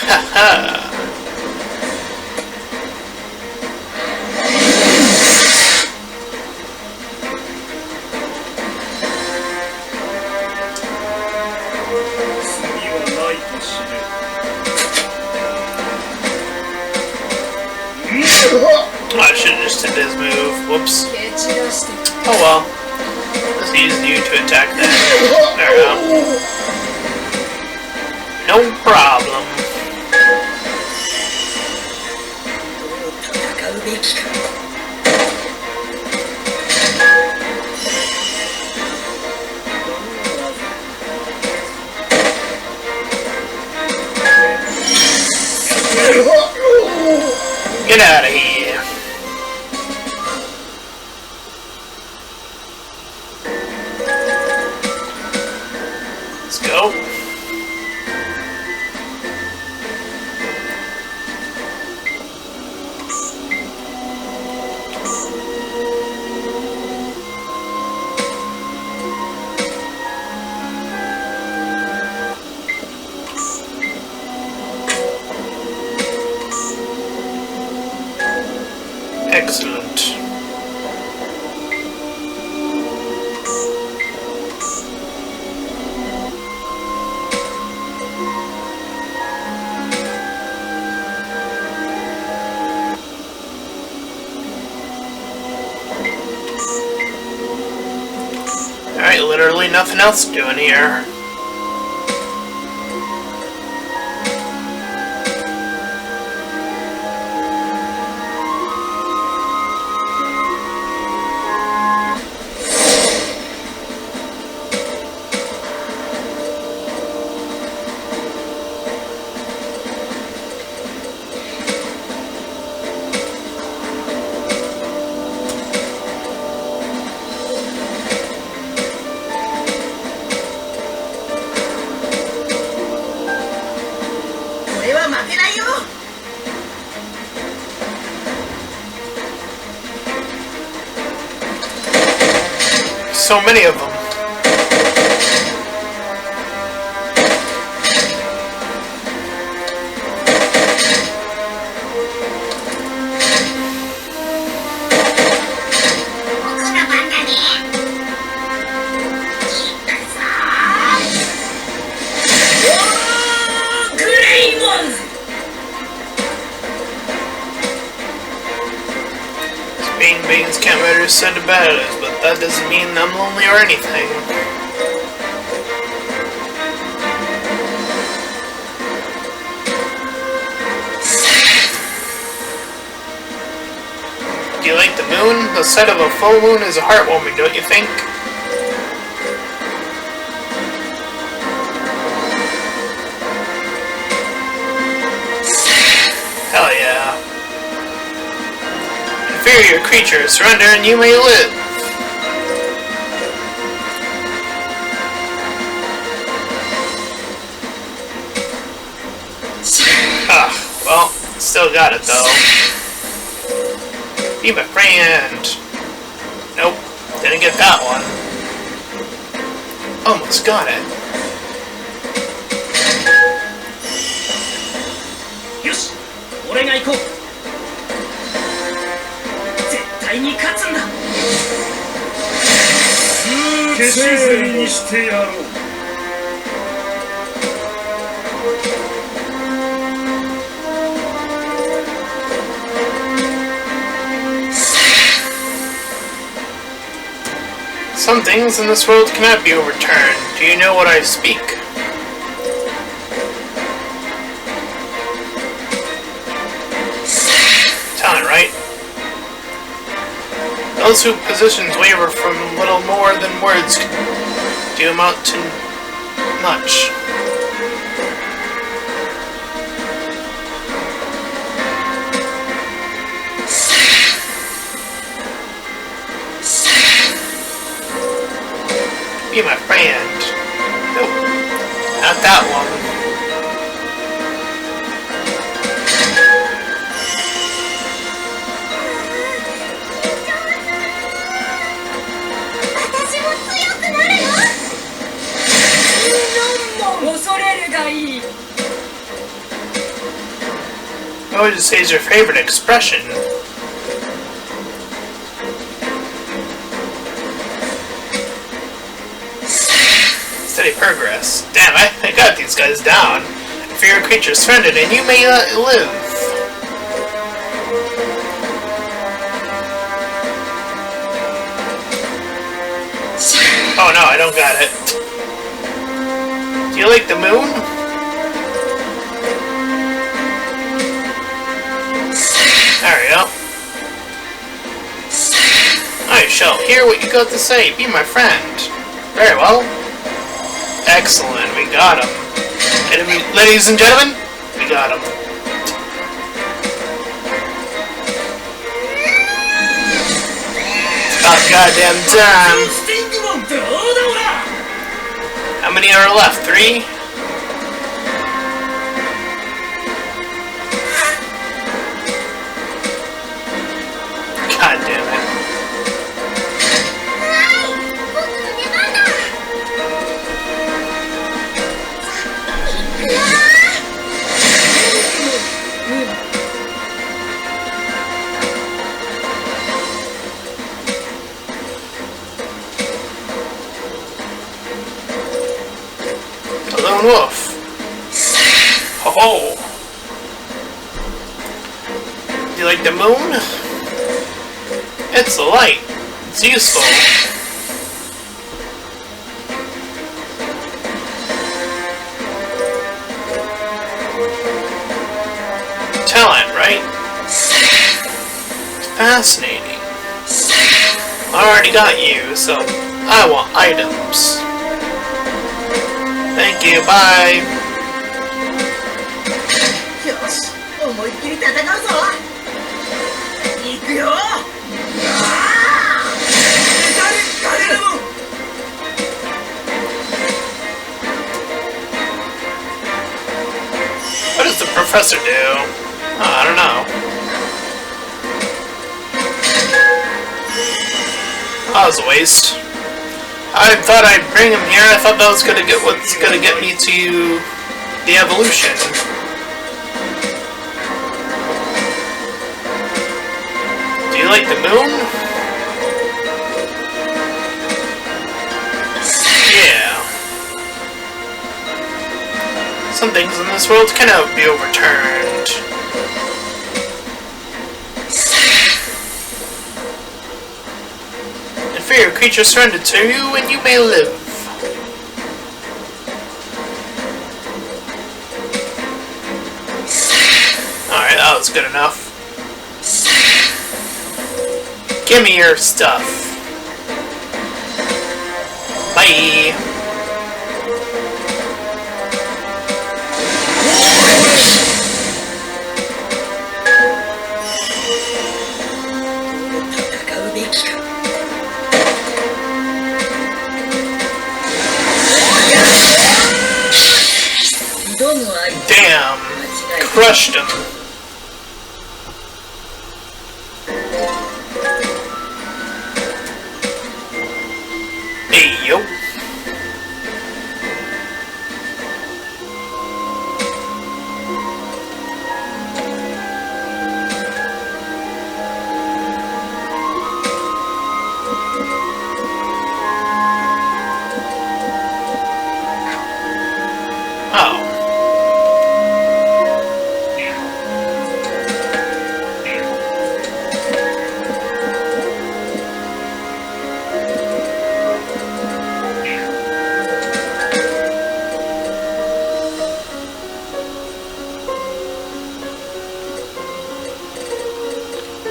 Haha. Oh, I should have just did his move. Whoops. Oh well. Just use you to attack that. There we go. No problem. Get out of here. Let's go. Excellent. Alright, literally nothing else to do in here. so many of them? Beans can't matter so bad it is, but that doesn't mean I'm lonely or anything. Do you like the moon? The sight of a full moon is heartwarming, don't you think? Hell yeah. Inferior creature, surrender and you may live. Well, still got it though. Be my friend. Nope, didn't get that one. Almost got it. Yoshi, 俺が行こう。絶対に勝つんだ。消し去りにしてやろう。Some things in this world cannot be overturned. Do you know what I speak? Talent, right? Those whose positions waver from little more than words do amount to much. Be my friend. Nope. Not that one. What would you say is your favorite expression? Steady progress. Damn, I got these guys down. Inferior creature surrendered and you may live. Oh no, I don't got it. Do you like the moon? There we go. I shall hear what you got to say. Be my friend. Very well. Excellent, we got him. Ladies and gentlemen, we got him. About goddamn time. How many are left? 3? God damn it. A lone wolf. Ho ho. Do you like the moon? It's a light. It's useful. Talent, right? Fascinating. I already got you, so I want items. Thank you, bye. What does the professor do? Oh, I don't know. That was a waste. I thought I'd bring him here. I thought that was gonna get what's gonna get me to the evolution. Do you like the moon? Yeah. Some things in this world cannot be overturned. Inferior creature surrendered to you, and you may live. Alright, that was good enough. Give me your stuff. Bye. Damn! Crushed him. Hey, yo. Oh.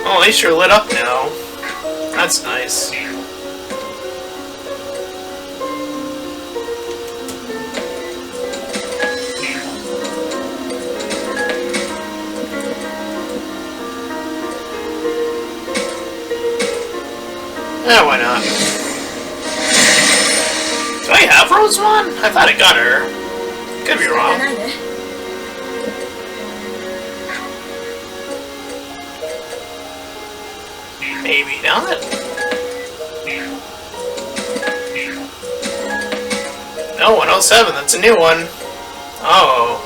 Well, at least you're lit up now. That's nice. Yeah, why not? Do I have Rosemont? I thought I got her. Could be wrong. Maybe not. No, 107, that's a new one. Oh,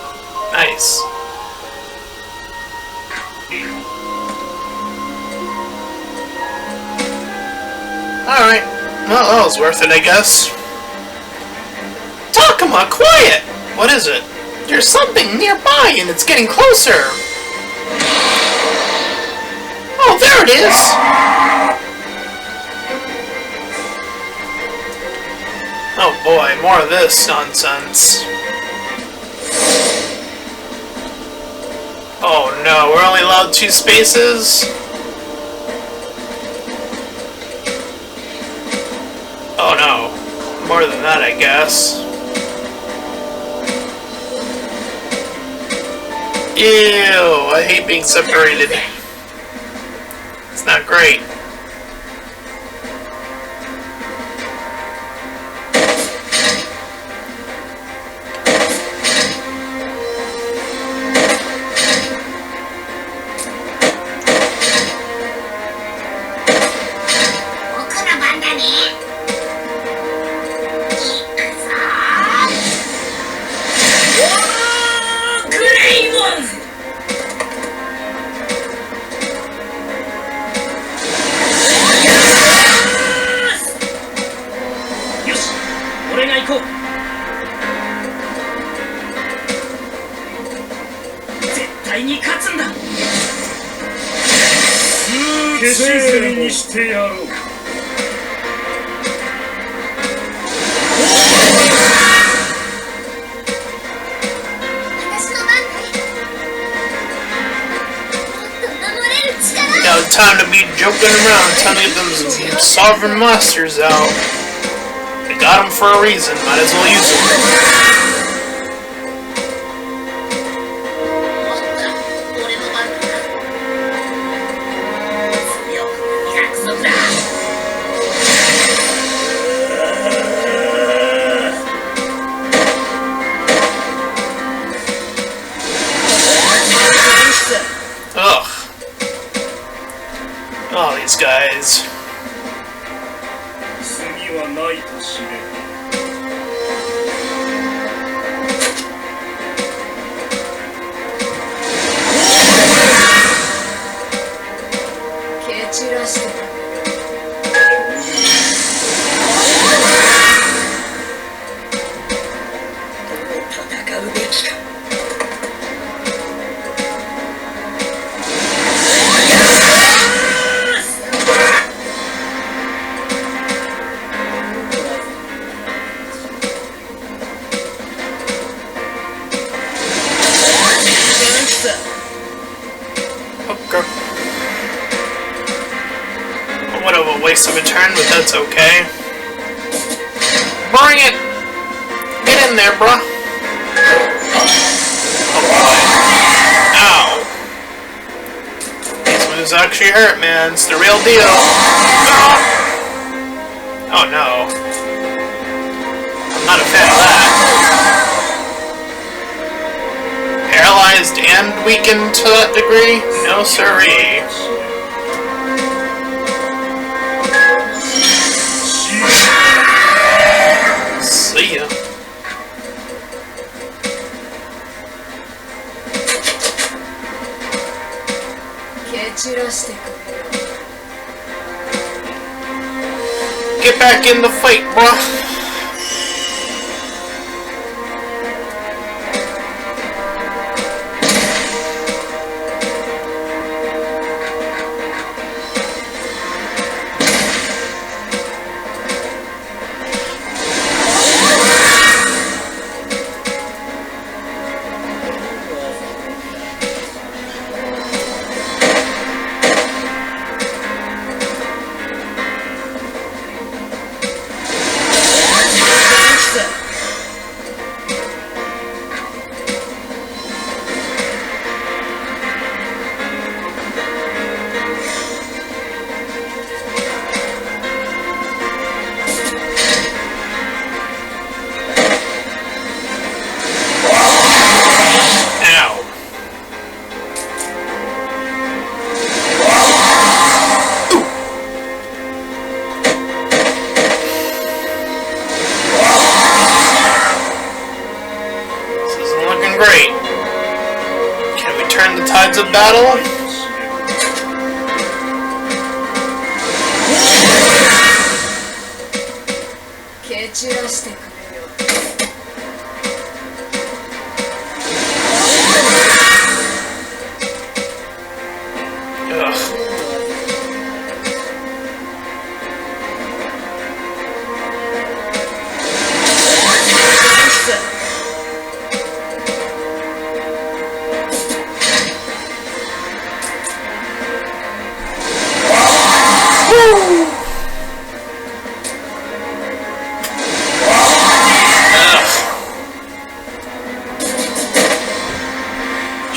nice. Alright, well, that was worth it, I guess. Takuma, quiet! What is it? There's something nearby and it's getting closer. Oh, there it is! Oh boy, more of this nonsense. Oh no, we're only allowed 2 spaces? Oh no, more than that, I guess. Ew, I hate being separated. It's not great. Now time to be joking around, time to get them sovereign monsters out. They got them for a reason, might as well use them. Ugh. All these guys. 次はないと知れ。蹴散らしてた。戦うべきか。What a waste of a turn, but that's okay. Bring it! Get in there, bruh! Oh boy. Ow. These moves actually hurt, man. It's the real deal. Oh no. I'm not a fan of that. Paralyzed and weakened to that degree? No siree. See ya. Get back in the fight, bruh. Great. Can we turn the tides of battle?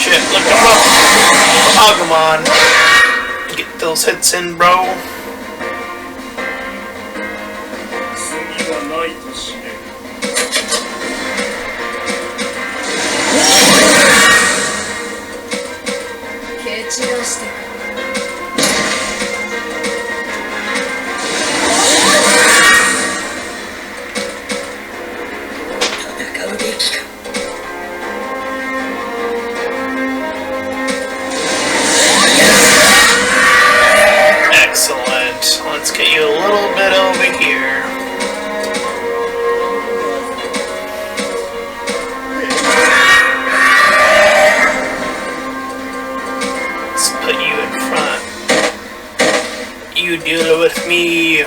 Shit, look him up. Agumon. Get those hits in, bro. Excellent. Let's get you a little bit over here. Let's put you in front. You deal with me.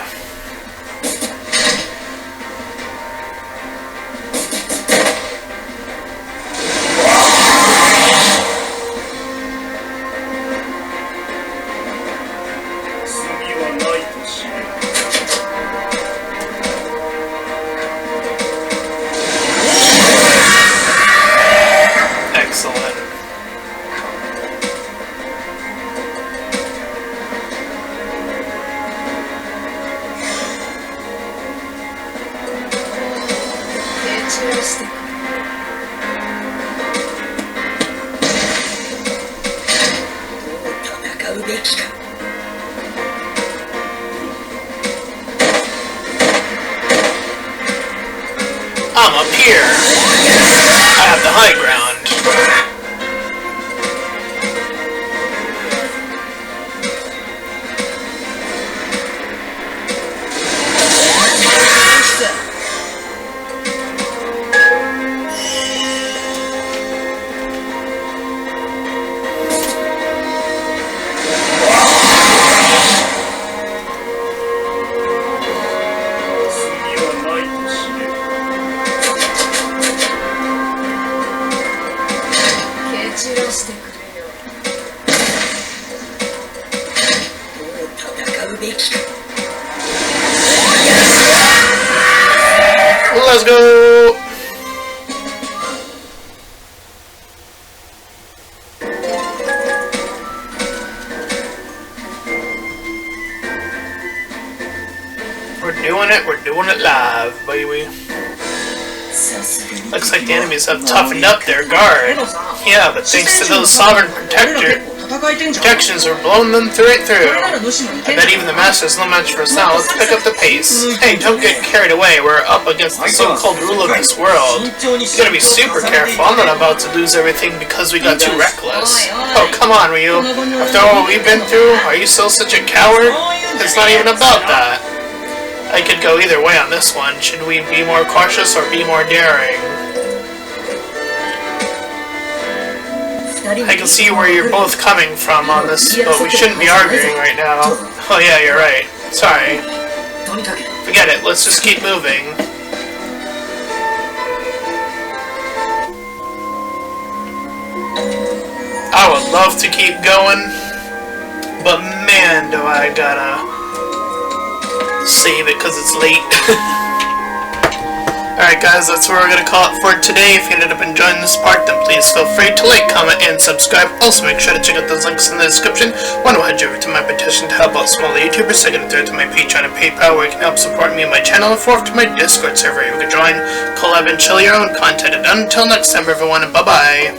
I'm up here. I have the high ground. Let's go! We're doing it live, baby. Looks like the enemies have toughened up their guard. Yeah, but thanks to those sovereign protections are blowing them right through. I bet even the master's no match for us now. Let's pick up the pace. Hey, don't get carried away. We're up against the so-called rule of this world. You gotta be super careful. I'm not about to lose everything because we got too reckless. Oh, come on, Ryu. After all we've been through, are you still such a coward? It's not even about that. I could go either way on this one. Should we be more cautious or be more daring? I can see where you're both coming from on this, but we shouldn't be arguing right now. Oh yeah, you're right. Sorry. Forget it, let's just keep moving. I would love to keep going, but man, do I gotta save it because it's late. Alright guys, that's where we're going to call it for today. If you ended up enjoying this part, then please feel free to like, comment, and subscribe. Also make sure to check out those links in the description. One will head you over to my petition to help out smaller YouTubers. Second and third to my Patreon and PayPal where you can help support me and my channel. And fourth to my Discord server where you can join, collab, and chill your own content. And until next time everyone, bye bye.